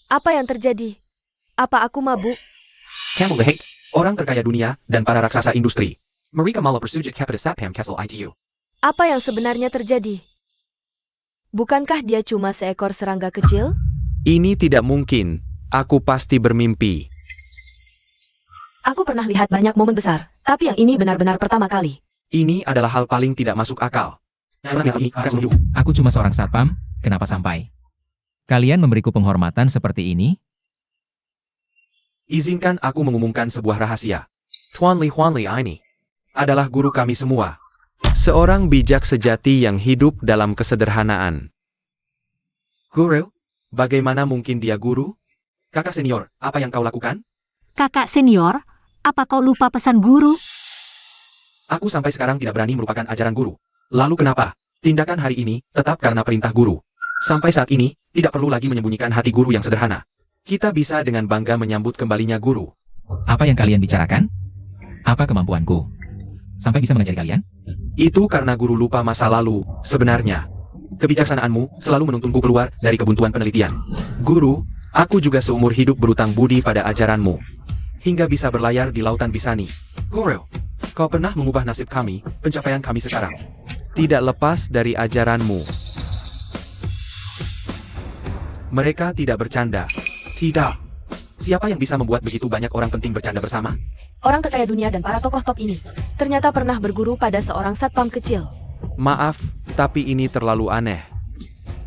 Apa yang terjadi? Apa aku mabuk? Camel the Hate, orang terkaya dunia, dan para raksasa industri. Mereka malah bersujud kepada Satpam Kessel ITU. Apa yang sebenarnya terjadi? Bukankah dia cuma seekor serangga kecil? Ini tidak mungkin. Aku pasti bermimpi. Aku pernah lihat banyak momen besar, tapi yang ini benar-benar pertama kali. Ini adalah hal paling tidak masuk akal. Aku cuma seorang satpam, kenapa sampai? Kalian memberiku penghormatan seperti ini? Izinkan aku mengumumkan sebuah rahasia. Tuan Li ini adalah guru kami semua. Seorang bijak sejati yang hidup dalam kesederhanaan. Guru, bagaimana mungkin dia guru? Kakak senior, apa yang kau lakukan? Kakak senior, apa kau lupa pesan guru? Aku sampai sekarang tidak berani merupakan ajaran guru. Lalu kenapa? Tindakan hari ini tetap karena perintah guru. Sampai saat ini, tidak perlu lagi menyembunyikan hati guru yang sederhana. Kita bisa dengan bangga menyambut kembalinya guru. Apa yang kalian bicarakan? Apa kemampuanku? Sampai bisa mengajari kalian? Itu karena guru lupa masa lalu, sebenarnya. Kebijaksanaanmu selalu menuntunku keluar dari kebuntuan penelitian. Guru, aku juga seumur hidup berutang budi pada ajaranmu. Hingga bisa berlayar di lautan Bisani. Guru, kau pernah mengubah nasib kami, pencapaian kami sekarang. Tidak lepas dari ajaranmu. Mereka tidak bercanda. Tidak. Siapa yang bisa membuat begitu banyak orang penting bercanda bersama? Orang terkaya dunia dan para tokoh top ini ternyata pernah berguru pada seorang satpam kecil. Maaf, tapi ini terlalu aneh.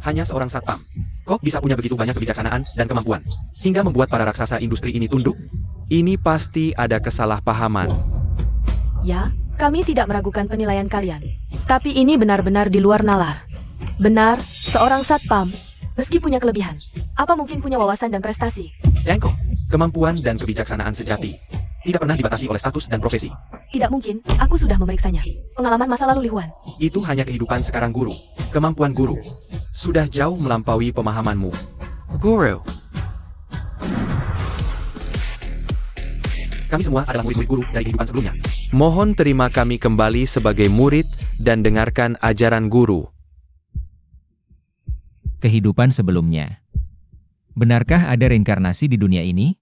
Hanya seorang satpam. Kok bisa punya begitu banyak kebijaksanaan dan kemampuan, hingga membuat para raksasa industri ini tunduk? Ini pasti ada kesalahpahaman. Ya, kami tidak meragukan penilaian kalian. Tapi ini benar-benar di luar nalar. Benar, seorang satpam, meski punya kelebihan, apa mungkin punya wawasan dan prestasi? Jengko, kemampuan dan kebijaksanaan sejati tidak pernah dibatasi oleh status dan profesi. Tidak mungkin, aku sudah memeriksanya. Pengalaman masa lalu Li Huan. Itu hanya kehidupan sekarang guru. Kemampuan guru sudah jauh melampaui pemahamanmu. Guru. Kami semua adalah murid-murid guru dari kehidupan sebelumnya. Mohon terima kami kembali sebagai murid dan dengarkan ajaran guru. Kehidupan sebelumnya. Benarkah ada reinkarnasi di dunia ini?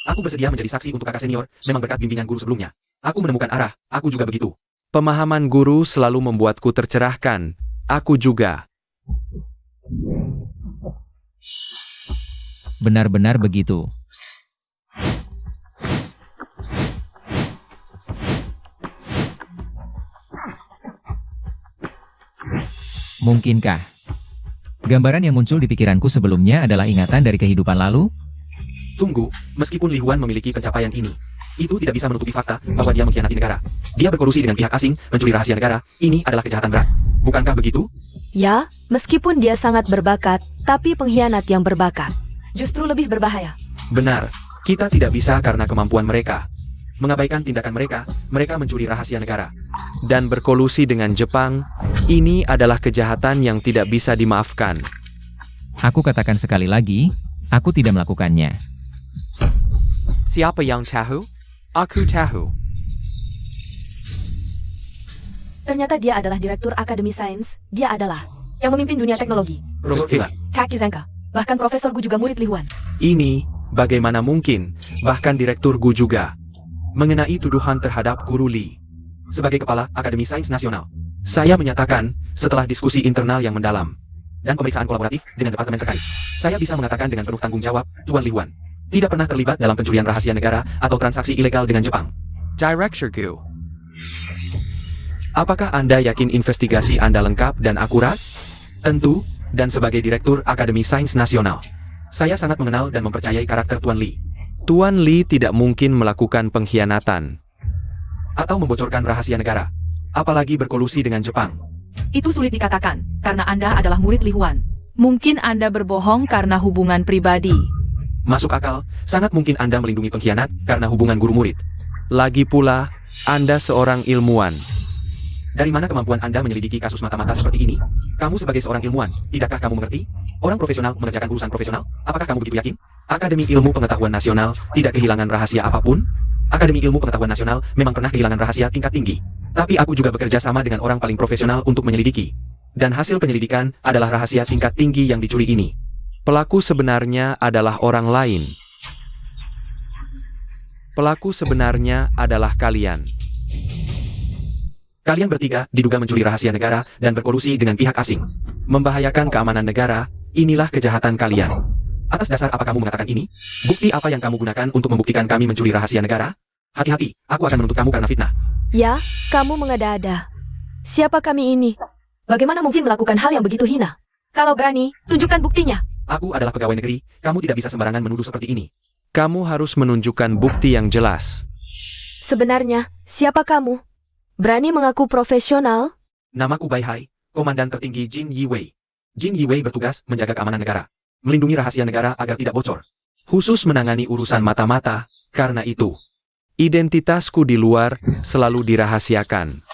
Aku bersedia menjadi saksi untuk kakak senior, memang berkat bimbingan guru sebelumnya. Aku menemukan arah, aku juga begitu. Pemahaman guru selalu membuatku tercerahkan. Aku juga. Benar-benar begitu. Mungkinkah gambaran yang muncul di pikiranku sebelumnya adalah ingatan dari kehidupan lalu? Tunggu, meskipun Li Huan memiliki pencapaian ini, itu tidak bisa menutupi fakta bahwa dia mengkhianati negara. Dia berkolusi dengan pihak asing, mencuri rahasia negara. Ini adalah kejahatan berat. Bukankah begitu? Ya, meskipun dia sangat berbakat, tapi pengkhianat yang berbakat justru lebih berbahaya. Benar, kita tidak bisa karena kemampuan mereka. Mengabaikan tindakan mereka, mereka mencuri rahasia negara. Dan berkolusi dengan Jepang, ini adalah kejahatan yang tidak bisa dimaafkan. Aku katakan sekali lagi, aku tidak melakukannya. Siapa yang tahu? Aku tahu. Ternyata dia adalah direktur Akademi Sains. Dia adalah yang memimpin dunia teknologi. Robot hebat. Taki Zenka. Bahkan Profesor Gu juga murid Li Huan. Ini, bagaimana mungkin, bahkan Direktur Gu juga. Mengenai tuduhan terhadap Guru Li. Sebagai Kepala Akademi Sains Nasional, saya menyatakan, setelah diskusi internal yang mendalam, dan pemeriksaan kolaboratif dengan departemen terkait, saya bisa mengatakan dengan penuh tanggung jawab, Tuan Li Huan tidak pernah terlibat dalam pencurian rahasia negara atau transaksi ilegal dengan Jepang. Director Gu. Apakah Anda yakin investigasi Anda lengkap dan akurat? Tentu, dan sebagai Direktur Akademi Sains Nasional, saya sangat mengenal dan mempercayai karakter Tuan Li. Tuan Li tidak mungkin melakukan pengkhianatan. Atau membocorkan rahasia negara. Apalagi berkolusi dengan Jepang. Itu sulit dikatakan, karena Anda adalah murid Li Huan. Mungkin Anda berbohong karena hubungan pribadi. Masuk akal, sangat mungkin Anda melindungi pengkhianat karena hubungan guru-murid. Lagi pula, Anda seorang ilmuwan. Dari mana kemampuan Anda menyelidiki kasus mata-mata seperti ini? Kamu sebagai seorang ilmuwan, tidakkah kamu mengerti? Orang profesional mengerjakan urusan profesional? Apakah kamu begitu yakin? Akademi Ilmu Pengetahuan Nasional tidak kehilangan rahasia apapun? Akademi Ilmu Pengetahuan Nasional memang pernah kehilangan rahasia tingkat tinggi. Tapi aku juga bekerja sama dengan orang paling profesional untuk menyelidiki. Dan hasil penyelidikan adalah rahasia tingkat tinggi yang dicuri ini. Pelaku sebenarnya adalah orang lain. Pelaku sebenarnya adalah kalian. Kalian bertiga diduga mencuri rahasia negara dan berkolusi dengan pihak asing. Membahayakan keamanan negara, inilah kejahatan kalian. Atas dasar apa kamu mengatakan ini? Bukti apa yang kamu gunakan untuk membuktikan kami mencuri rahasia negara? Hati-hati, aku akan menuntut kamu karena fitnah. Ya, kamu mengada-ada. Siapa kami ini? Bagaimana mungkin melakukan hal yang begitu hina? Kalau berani, tunjukkan buktinya. Aku adalah pegawai negeri, kamu tidak bisa sembarangan menuduh seperti ini. Kamu harus menunjukkan bukti yang jelas. Sebenarnya, siapa kamu? Berani mengaku profesional? Namaku Bai Hai, Komandan Tertinggi Jin Yiwei. Jin Yiwei bertugas menjaga keamanan negara, melindungi rahasia negara agar tidak bocor. Khusus menangani urusan mata-mata, karena itu. Identitasku di luar selalu dirahasiakan.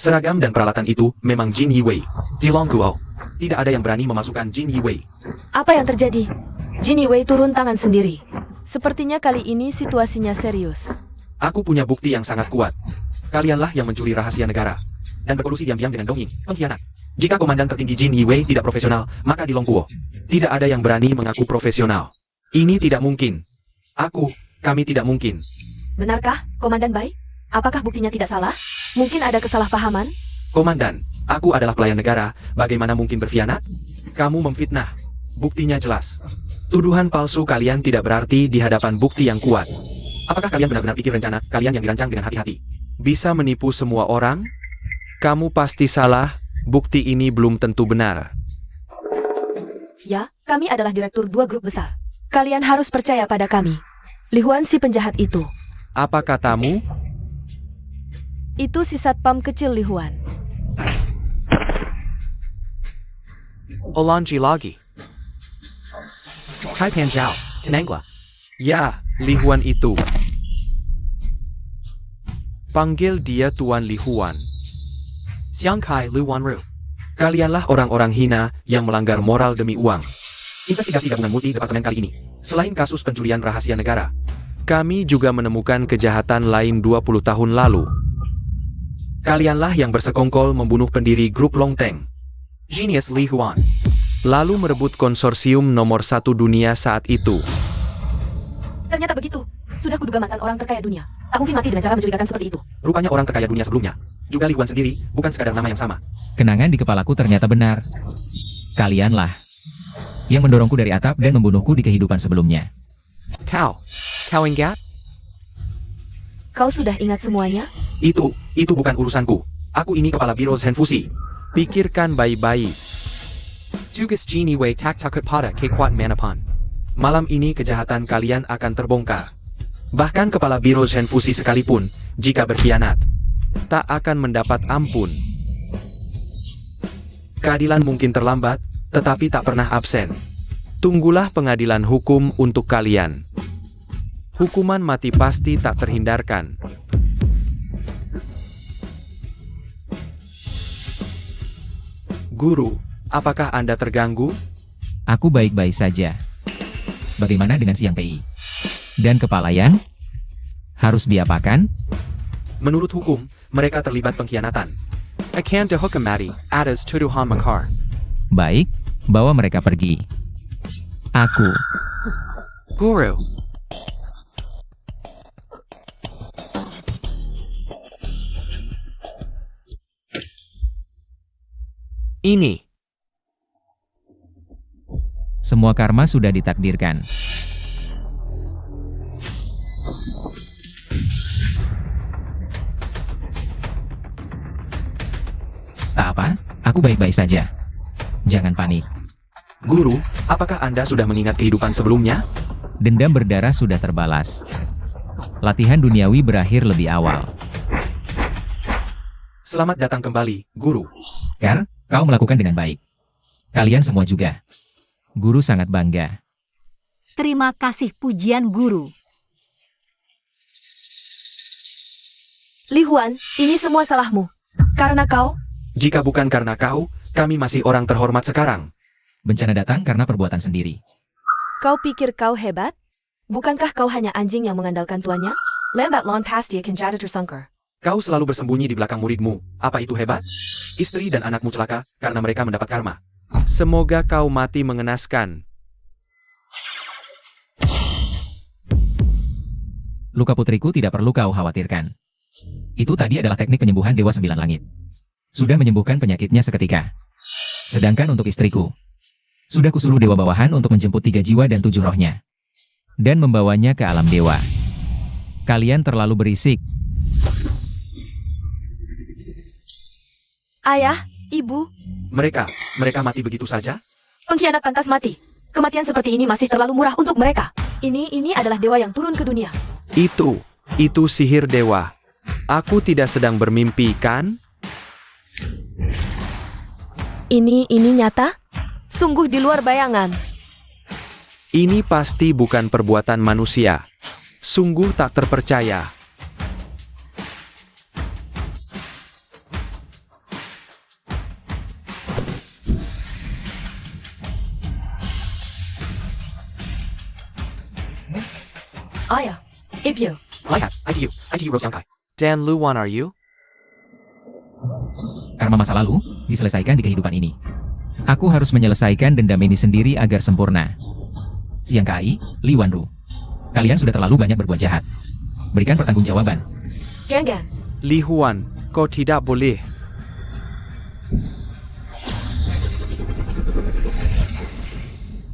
Seragam dan peralatan itu memang Jin Yiwei. Jilong Guo. Tidak ada yang berani memasukkan Jin Yiwei. Apa yang terjadi? Jin Yiwei turun tangan sendiri. Sepertinya kali ini situasinya serius. Aku punya bukti yang sangat kuat. Kalianlah yang mencuri rahasia negara. Dan berkolusi diam-diam dengan Dong Ying, pengkhianat. Jika Komandan Tertinggi Jin Yiwei tidak profesional, maka di Long Guo tidak ada yang berani mengaku profesional. Ini tidak mungkin. Kami tidak mungkin. Benarkah, Komandan Bai? Apakah buktinya tidak salah? Mungkin ada kesalahpahaman? Komandan, aku adalah pelayan negara, bagaimana mungkin berkhianat? Kamu memfitnah. Buktinya jelas. Tuduhan palsu kalian tidak berarti di hadapan bukti yang kuat. Apakah kalian benar-benar pikir rencana kalian yang dirancang dengan hati-hati? Bisa menipu semua orang? Kamu pasti salah, bukti ini belum tentu benar. Ya, kami adalah direktur 2 grup besar. Kalian harus percaya pada kami. Li Huan si penjahat itu. Apa katamu? Itu si satpam kecil Li Huan. Olanji lagi. Kai Pan Zhao, Tenangla. Ya, Li Huan itu. Panggil dia Tuan Li Huan. Xiang Kai Lu Wan Ru. Kalianlah orang-orang hina yang melanggar moral demi uang. Investigasi gabungan multi departemen kali ini, selain kasus pencurian rahasia negara, kami juga menemukan kejahatan lain 20 tahun lalu. Kalianlah yang bersekongkol membunuh pendiri grup Longteng, Genius Li Huan, lalu merebut konsorsium nomor 1 dunia saat itu. Ternyata begitu. Sudah kuduga mantan orang terkaya dunia. Tak mungkin mati dengan cara mencurigakan seperti itu. Rupanya orang terkaya dunia sebelumnya. Juga Li Huan sendiri, bukan sekadar nama yang sama. Kenangan di kepalaku ternyata benar. Kalianlah yang mendorongku dari atap dan membunuhku di kehidupan sebelumnya. Kau ingat? Kau sudah ingat semuanya? Itu bukan urusanku. Aku ini kepala biro Zenfusi. Pikirkan baik-baik. Tugas Genie Wei tak takut pada kekuatan Manapan. Malam ini kejahatan kalian akan terbongkar. Bahkan kepala biro Zenfusi sekalipun, jika berkhianat, tak akan mendapat ampun. Keadilan mungkin terlambat, tetapi tak pernah absen. Tunggulah pengadilan hukum untuk kalian. Hukuman mati pasti tak terhindarkan. Guru, apakah Anda terganggu? Aku baik-baik saja. Bagaimana dengan Siang PI? Dan kepala yang harus diapakan? Menurut hukum, mereka terlibat pengkhianatan. Akan dihukum mati atas tuduhan makar. Baik, bawa mereka pergi. Aku Guru, ini semua karma sudah ditakdirkan. Tak apa, aku baik-baik saja. Jangan panik. Guru, apakah Anda sudah mengingat kehidupan sebelumnya? Dendam berdarah sudah terbalas. Latihan duniawi berakhir lebih awal. Selamat datang kembali, Guru. Kar, kau melakukan dengan baik. Kalian semua juga. Guru sangat bangga. Terima kasih pujian guru. Li Huan, ini semua salahmu. Karena kau, Jika bukan karena kau, kami masih orang terhormat sekarang. Bencana datang karena perbuatan sendiri. kau pikir kau hebat? Bukankah kau hanya anjing yang mengandalkan tuannya? Lambat laun pasti akan jatuh tersangkar. Kau selalu bersembunyi di belakang muridmu. Apa itu hebat? Istri dan anakmu celaka karena mereka mendapat karma. Semoga kau mati mengenaskan. Luka putriku tidak perlu kau khawatirkan. Itu tadi adalah teknik penyembuhan Dewa Sembilan Langit. Sudah menyembuhkan penyakitnya seketika. Sedangkan untuk istriku, sudah kusuluh Dewa Bawahan untuk menjemput 3 jiwa dan 7 rohnya. Dan membawanya ke alam dewa. Kalian terlalu berisik. Ayah, ibu, Mereka mati begitu saja? pengkhianat pantas mati. Kematian seperti ini masih terlalu murah untuk mereka. Ini adalah dewa yang turun ke dunia. Itu sihir dewa. Aku tidak sedang bermimpi, kan? Ini nyata? Sungguh di luar bayangan. Ini pasti bukan perbuatan manusia. Sungguh tak terpercaya. Ayah, Ibyo, Lihat, ITU Rosangkai. Dan Luwan are you? Karma masa lalu, diselesaikan di kehidupan ini. Aku harus menyelesaikan dendam ini sendiri agar sempurna. Siang Kai, Li Wanru. Kalian sudah terlalu banyak berbuat jahat. Berikan pertanggungjawaban. jangan. Li Huan, kau tidak boleh.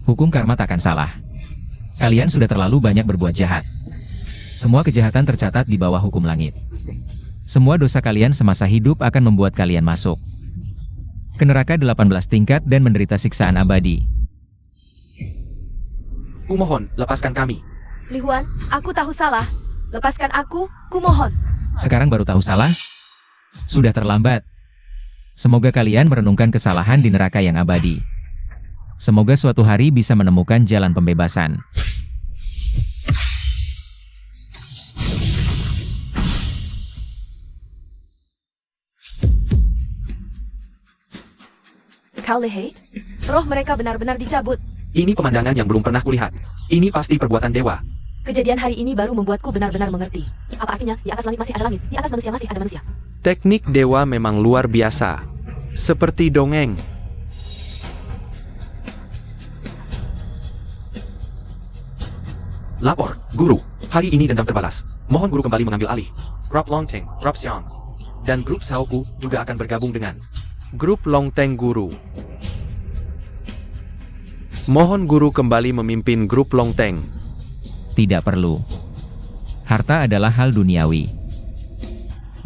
Hukum karma takkan salah. Kalian sudah terlalu banyak berbuat jahat. Semua kejahatan tercatat di bawah hukum langit. Semua dosa kalian semasa hidup akan membuat kalian masuk ke neraka 18 tingkat dan menderita siksaan abadi. Kumohon, lepaskan kami. Li Huan, aku tahu salah. Lepaskan aku, kumohon. Sekarang baru tahu salah? Sudah terlambat. Semoga kalian merenungkan kesalahan di neraka yang abadi. Semoga suatu hari bisa menemukan jalan pembebasan. Kau lihat? Roh mereka benar-benar dicabut. Ini pemandangan yang belum pernah kulihat. Ini pasti perbuatan dewa. Kejadian hari ini baru membuatku benar-benar mengerti. Apa artinya, di atas langit masih ada langit, di atas manusia masih ada manusia. Teknik dewa memang luar biasa. Seperti dongeng. Lapor, Guru. Hari ini dendam terbalas. Mohon Guru kembali mengambil alih. Grup Longteng, Grup Xiong, dan grup Saoku juga akan bergabung dengan Grup Longteng Guru. Mohon Guru kembali memimpin grup Longteng. Tidak perlu. Harta adalah hal duniawi.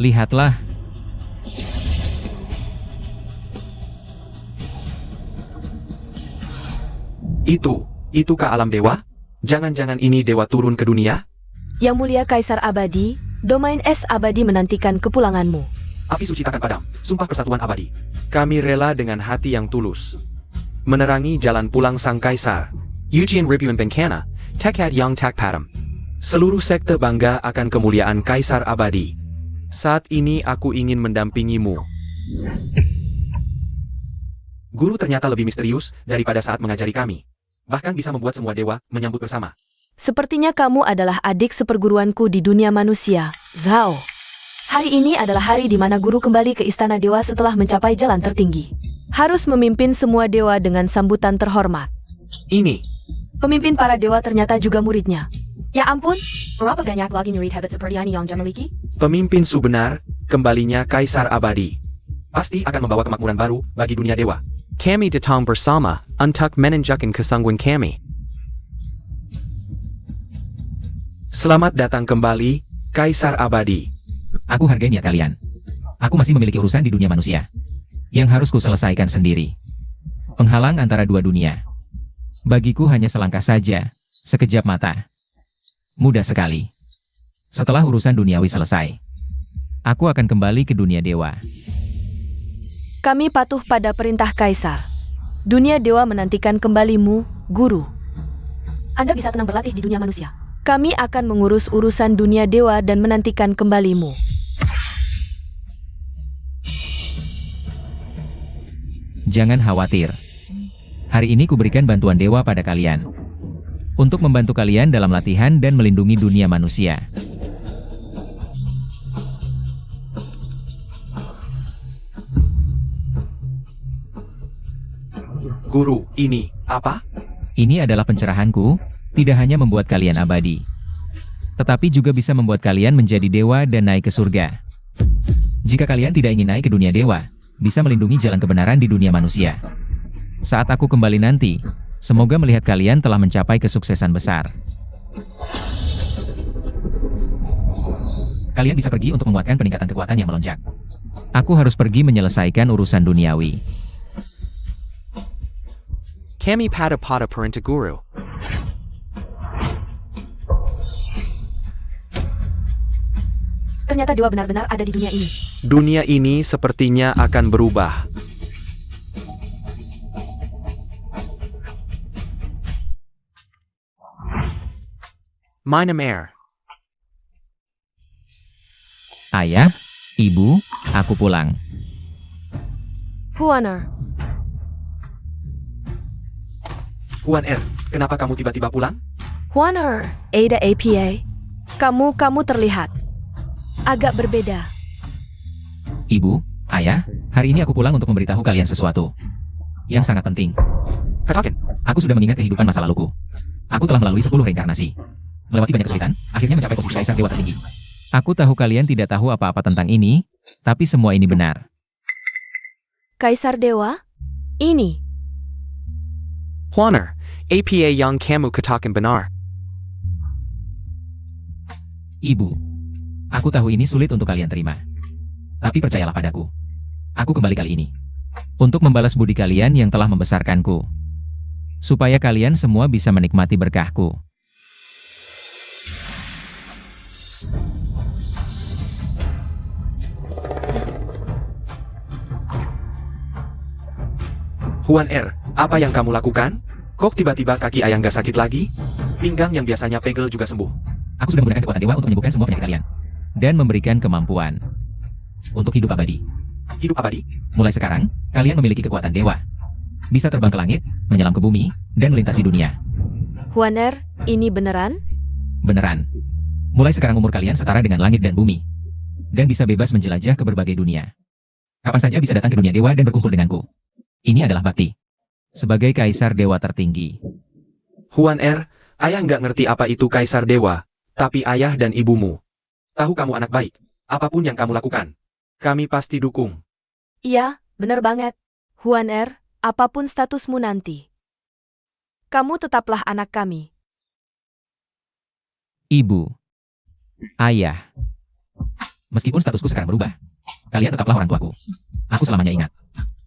Lihatlah, Itukah alam dewa? Jangan-jangan ini dewa turun ke dunia? Yang mulia Kaisar Abadi, domain es abadi menantikan kepulanganmu. Api suci takkan padam. Sumpah persatuan abadi. Kami rela dengan hati yang tulus menerangi jalan pulang sang kaisar. Ujian Ribuan Bengkana, Tekad Yang Tak Padam. Seluruh sekte bangga akan kemuliaan Kaisar Abadi. Saat ini aku ingin mendampingimu. Guru ternyata lebih misterius daripada saat mengajari kami. Bahkan bisa membuat semua dewa menyambut bersama. Sepertinya kamu adalah adik seperguruanku di dunia manusia, Zhao. Hari ini adalah hari di mana guru kembali ke istana dewa setelah mencapai jalan tertinggi. Harus memimpin semua dewa dengan sambutan terhormat. Ini, Pemimpin para dewa ternyata juga muridnya. Ya ampun, berapa banyak lagi murid hebat seperti ini yang memiliki? Pemimpin Subenar, kembalinya Kaisar Abadi. pasti akan membawa kemakmuran baru bagi dunia dewa. Kami datang bersama untuk menunjukkan kesanggupan kami. Selamat datang kembali, Kaisar Abadi. Aku hargai niat kalian. Aku masih memiliki urusan di dunia manusia yang harus kuselesaikan sendiri. Penghalang antara dua dunia. Bagiku hanya selangkah saja, sekejap mata. Mudah sekali. Setelah urusan duniawi selesai, aku akan kembali ke dunia dewa. Kami patuh pada perintah Kaisar. Dunia dewa menantikan kembalimu, Guru. Anda bisa tenang berlatih di dunia manusia. Kami akan mengurus urusan dunia dewa dan menantikan kembalimu. Jangan khawatir. Hari ini kuberikan bantuan dewa pada kalian. Untuk membantu kalian dalam latihan dan melindungi dunia manusia. Guru, ini apa? Ini adalah pencerahanku, tidak hanya membuat kalian abadi, tetapi juga bisa membuat kalian menjadi dewa dan naik ke surga. Jika kalian tidak ingin naik ke dunia dewa, bisa melindungi jalan kebenaran di dunia manusia. Saat aku kembali nanti, semoga melihat kalian telah mencapai kesuksesan besar. Kalian bisa pergi untuk menguatkan peningkatan kekuatan yang melonjak. Aku harus pergi menyelesaikan urusan duniawi. Kami pada perintah guru. Ternyata dewa benar-benar ada di dunia ini. Dunia ini sepertinya akan berubah. Minam. Ayah, ibu, aku pulang. Huaner, Huan Er, kenapa kamu tiba-tiba pulang? Huaner, Ada APA. Kamu terlihat agak berbeda. Ibu, ayah, hari ini aku pulang untuk memberitahu kalian sesuatu yang sangat penting. Katakan. Aku sudah mengingat kehidupan masa laluku. Aku telah melalui 10 reinkarnasi. Melewati banyak kesulitan, akhirnya mencapai posisi kaisar dewa tertinggi. Aku tahu kalian tidak tahu apa-apa tentang ini, tapi semua ini benar. Kaisar dewa? Ini. Huaner, APA yang kamu katakan benar. Ibu, aku tahu ini sulit untuk kalian terima. Tapi percayalah padaku. Aku kembali kali ini untuk membalas budi kalian yang telah membesarkanku. Supaya kalian semua bisa menikmati berkahku. Huan Er, apa yang kamu lakukan? Kok tiba-tiba kaki ayah nggak sakit lagi? Pinggang yang biasanya pegel juga sembuh. Aku sudah menggunakan kekuatan dewa untuk menyembuhkan semua penyakit kalian. Dan memberikan kemampuan untuk hidup abadi. Hidup abadi? Mulai sekarang, kalian memiliki kekuatan dewa. Bisa terbang ke langit, menyelam ke bumi, dan melintasi dunia. Huaner, ini beneran? Beneran. Mulai sekarang umur kalian setara dengan langit dan bumi. dan bisa bebas menjelajah ke berbagai dunia. Kapan saja bisa datang ke dunia dewa dan berkumpul denganku. Ini adalah bakti. Sebagai kaisar dewa tertinggi. Huan ayah nggak ngerti apa itu kaisar dewa, tapi ayah dan ibumu. Tahu kamu anak baik, apapun yang kamu lakukan. Kami pasti dukung. Iya, benar banget. Huan apapun statusmu nanti. Kamu tetaplah anak kami. Ibu. Ayah. Meskipun statusku sekarang berubah, kalian tetaplah orang tuaku. Aku selamanya ingat.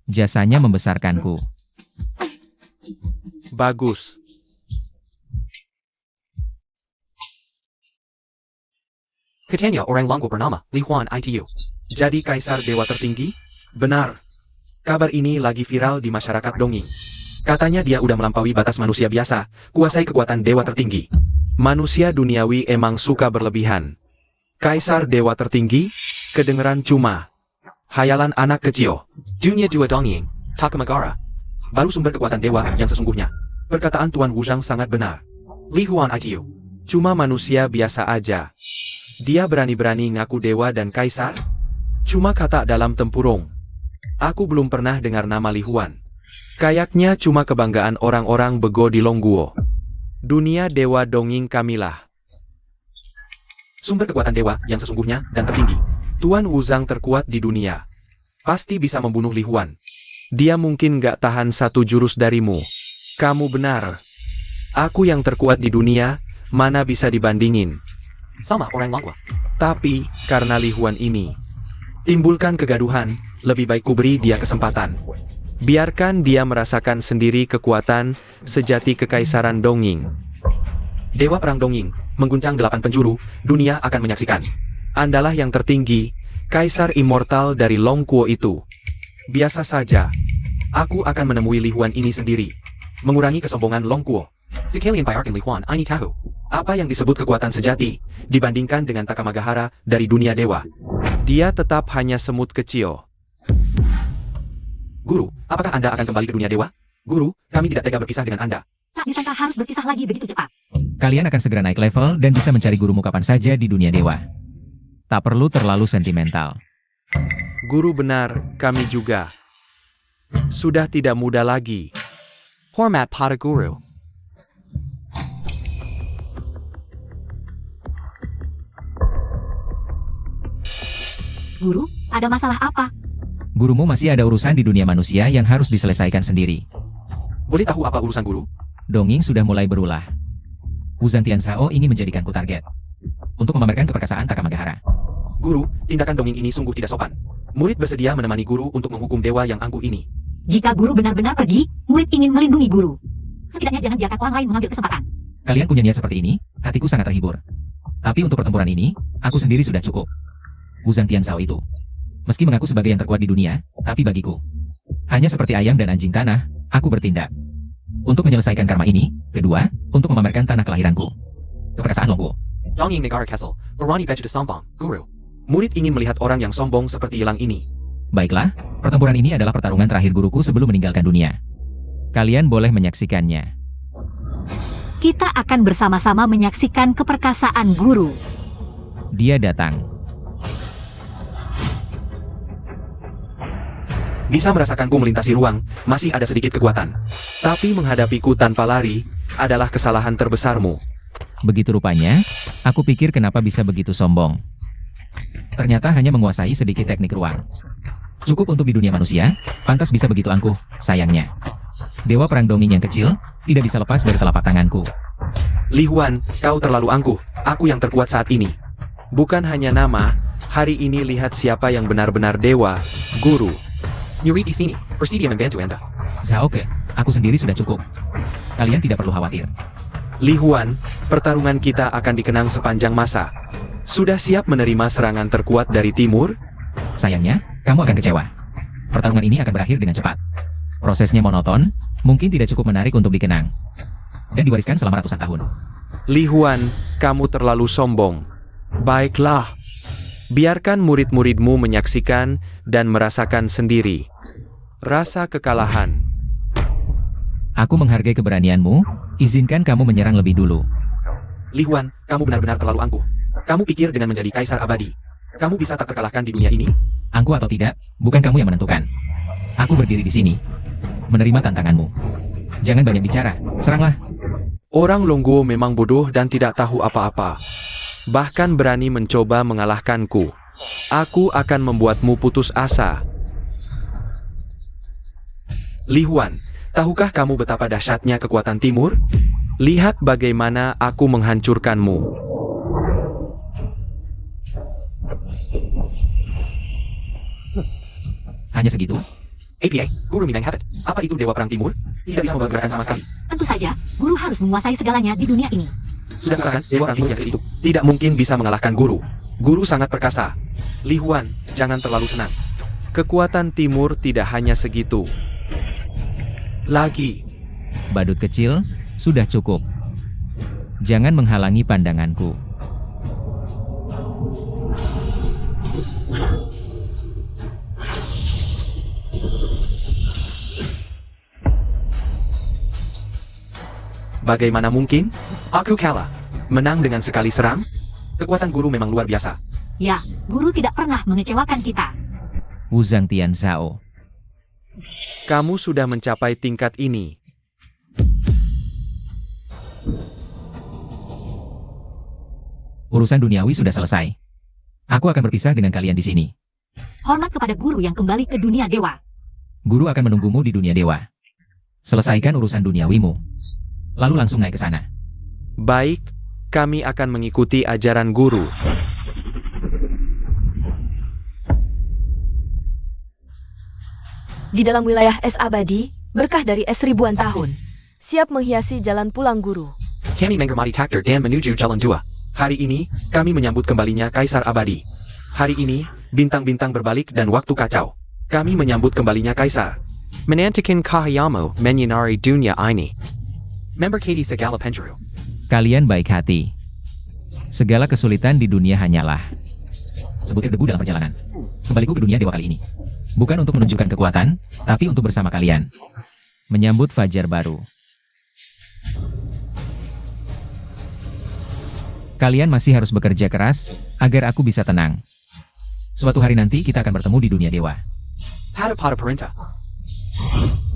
Jasanya membesarkanku. Bagus. Katanya orang Longko bernama Li Huan ITU. Jadi kaisar dewa tertinggi? Benar. Kabar ini lagi viral di masyarakat dongeng. Katanya dia udah melampaui batas manusia biasa, kuasai kekuatan dewa tertinggi. Manusia duniawi emang suka berlebihan. Kaisar dewa tertinggi? Kedengeran cuma hayalan anak kecil. Dunia dua dongeng, Takamagara. Baru sumber kekuatan dewa yang sesungguhnya. Perkataan Tuan Wuzhang sangat benar. Li Huan ITU. Cuma manusia biasa aja. Dia berani-berani ngaku dewa dan kaisar? Cuma kata dalam tempurung. Aku belum pernah dengar nama Li Huan. Kayaknya cuma kebanggaan orang-orang bego di Longguo. Dunia dewa dongeng kamilah. Sumber kekuatan dewa yang sesungguhnya dan tertinggi. Tuan Wuzhang terkuat di dunia. Pasti bisa membunuh Li Huan. Dia mungkin gak tahan satu jurus darimu. Kamu benar. Aku yang terkuat di dunia, mana bisa dibandingin. Sama orang Longguo. Tapi, karena Li Huan ini timbulkan kegaduhan, lebih baik kuberi dia kesempatan. Biarkan dia merasakan sendiri kekuatan sejati kekaisaran dongeng. Dewa perang dongeng, mengguncang 8 penjuru, dunia akan menyaksikan. Andalah yang tertinggi, kaisar immortal dari Longguo itu. Biasa saja. Aku akan menemui Li Huan ini sendiri. Mengurangi kesombongan Longguo. Sekalian bayarkan Li Huan ini tahu apa yang disebut kekuatan sejati, dibandingkan dengan Takamagahara dari dunia dewa. Dia tetap hanya semut kecil. Guru, apakah Anda akan kembali ke dunia dewa? Guru, kami tidak tega berpisah dengan Anda. Tak disangka harus berpisah lagi begitu cepat. Kalian akan segera naik level dan bisa mencari gurumu kapan saja di dunia dewa. Tak perlu terlalu sentimental. Guru benar, kami juga. Sudah tidak muda lagi. Hormat pada guru. Guru, ada masalah apa? Gurumu masih ada urusan di dunia manusia yang harus diselesaikan sendiri. Boleh tahu apa urusan guru? Dongeng sudah mulai berulah. Wuzhang Tianzhao ingin menjadikanku target untuk memamerkan keperkasaan Takamagahara. Guru, tindakan dongeng ini sungguh tidak sopan. Murid bersedia menemani guru untuk menghukum dewa yang angkuh ini. Jika guru benar-benar pergi, murid ingin melindungi guru. Setidaknya jangan biarkan orang lain mengambil kesempatan. Kalian punya niat seperti ini, hatiku sangat terhibur. Tapi untuk pertempuran ini, aku sendiri sudah cukup. Wuzhang Tianzhao itu, meski mengaku sebagai yang terkuat di dunia, tapi bagiku, hanya seperti ayam dan anjing tanah, aku bertindak. Untuk menyelesaikan karma ini, kedua, untuk memamerkan tanah kelahiranku. Keperkasaan Longguo. Dongeng Negara Castle, berani baju sombong, guru. Murid ingin melihat orang yang sombong seperti Ilang ini. Baiklah, pertempuran ini adalah pertarungan terakhir guruku sebelum meninggalkan dunia. Kalian boleh menyaksikannya. Kita akan bersama-sama menyaksikan keperkasaan guru. Dia datang. Bisa merasakanku melintasi ruang, masih ada sedikit kekuatan. Tapi menghadapiku tanpa lari, adalah kesalahan terbesarmu. Begitu rupanya, aku pikir kenapa bisa begitu sombong. Ternyata hanya menguasai sedikit teknik ruang. Cukup untuk di dunia manusia, pantas bisa begitu angkuh, sayangnya. Dewa perang dongeng yang kecil, tidak bisa lepas dari telapak tanganku. Li Huan, kau terlalu angkuh, aku yang terkuat saat ini. Bukan hanya nama, hari ini lihat siapa yang benar-benar dewa, guru. Nyuri di sini, bersedia membantu Anda. Zhaoke, aku sendiri sudah cukup. Kalian tidak perlu khawatir. Li Huan, pertarungan kita akan dikenang sepanjang masa. Sudah siap menerima serangan terkuat dari timur? Sayangnya, kamu akan kecewa. Pertarungan ini akan berakhir dengan cepat. Prosesnya monoton, mungkin tidak cukup menarik untuk dikenang. Dan diwariskan selama ratusan tahun. Li Huan, kamu terlalu sombong. Baiklah. Biarkan murid-muridmu menyaksikan dan merasakan sendiri. Rasa kekalahan. Aku menghargai keberanianmu, izinkan kamu menyerang lebih dulu. Li Huan, kamu benar-benar terlalu angkuh. Kamu pikir dengan menjadi kaisar abadi, Kamu bisa tak terkalahkan di dunia ini? Angku atau tidak, bukan kamu yang menentukan. Aku berdiri di sini, menerima tantanganmu. Jangan banyak bicara, seranglah. Orang Longguo memang bodoh dan tidak tahu apa-apa. Bahkan berani mencoba mengalahkanku. Aku akan membuatmu putus asa. Li Huan, tahukah kamu betapa dahsyatnya kekuatan timur? Lihat bagaimana aku menghancurkanmu. Hanya segitu? APA, Guru Minang Habit. Apa itu Dewa Perang Timur? Tidak bisa membuat gerakan sama sekali. Tentu saja, guru harus menguasai segalanya di dunia ini. Sudah mengalahkan Dewa Perang Timur yang kecil itu. Tidak mungkin bisa mengalahkan Guru. Guru sangat perkasa. Li Huan, jangan terlalu senang. Kekuatan timur tidak hanya segitu. Lagi. Badut kecil, sudah cukup. Jangan menghalangi pandanganku. Bagaimana mungkin? Aku kalah. Menang dengan sekali serang? Kekuatan Guru memang luar biasa. Ya, guru tidak pernah mengecewakan kita. Wuzang Tianzhao. Kamu sudah mencapai tingkat ini. Urusan duniawi sudah selesai. Aku akan berpisah dengan kalian di sini. Hormat kepada guru yang kembali ke dunia dewa. Guru akan menunggumu di dunia dewa. Selesaikan urusan duniawimu. Lalu langsung naik ke sana. Baik, kami akan mengikuti ajaran Guru. Di dalam wilayah es abadi, berkah dari es ribuan tahun. Siap menghiasi jalan pulang guru. Kami mengermati takdir dan menuju jalan tua. Hari ini, kami menyambut kembalinya Kaisar Abadi. Hari ini, bintang-bintang berbalik dan waktu kacau. Kami menyambut kembalinya Kaisar. Menantikan Kahayamu menyinari dunia ini. Memberkati segala penjuru. Kalian baik hati. Segala kesulitan di dunia hanyalah sebutir debu dalam perjalanan. Kembaliku ke dunia dewa kali ini. Bukan untuk menunjukkan kekuatan, tapi untuk bersama kalian. Menyambut fajar baru. Kalian masih harus bekerja keras, agar aku bisa tenang. Suatu hari nanti kita akan bertemu di dunia dewa. Pada perintah.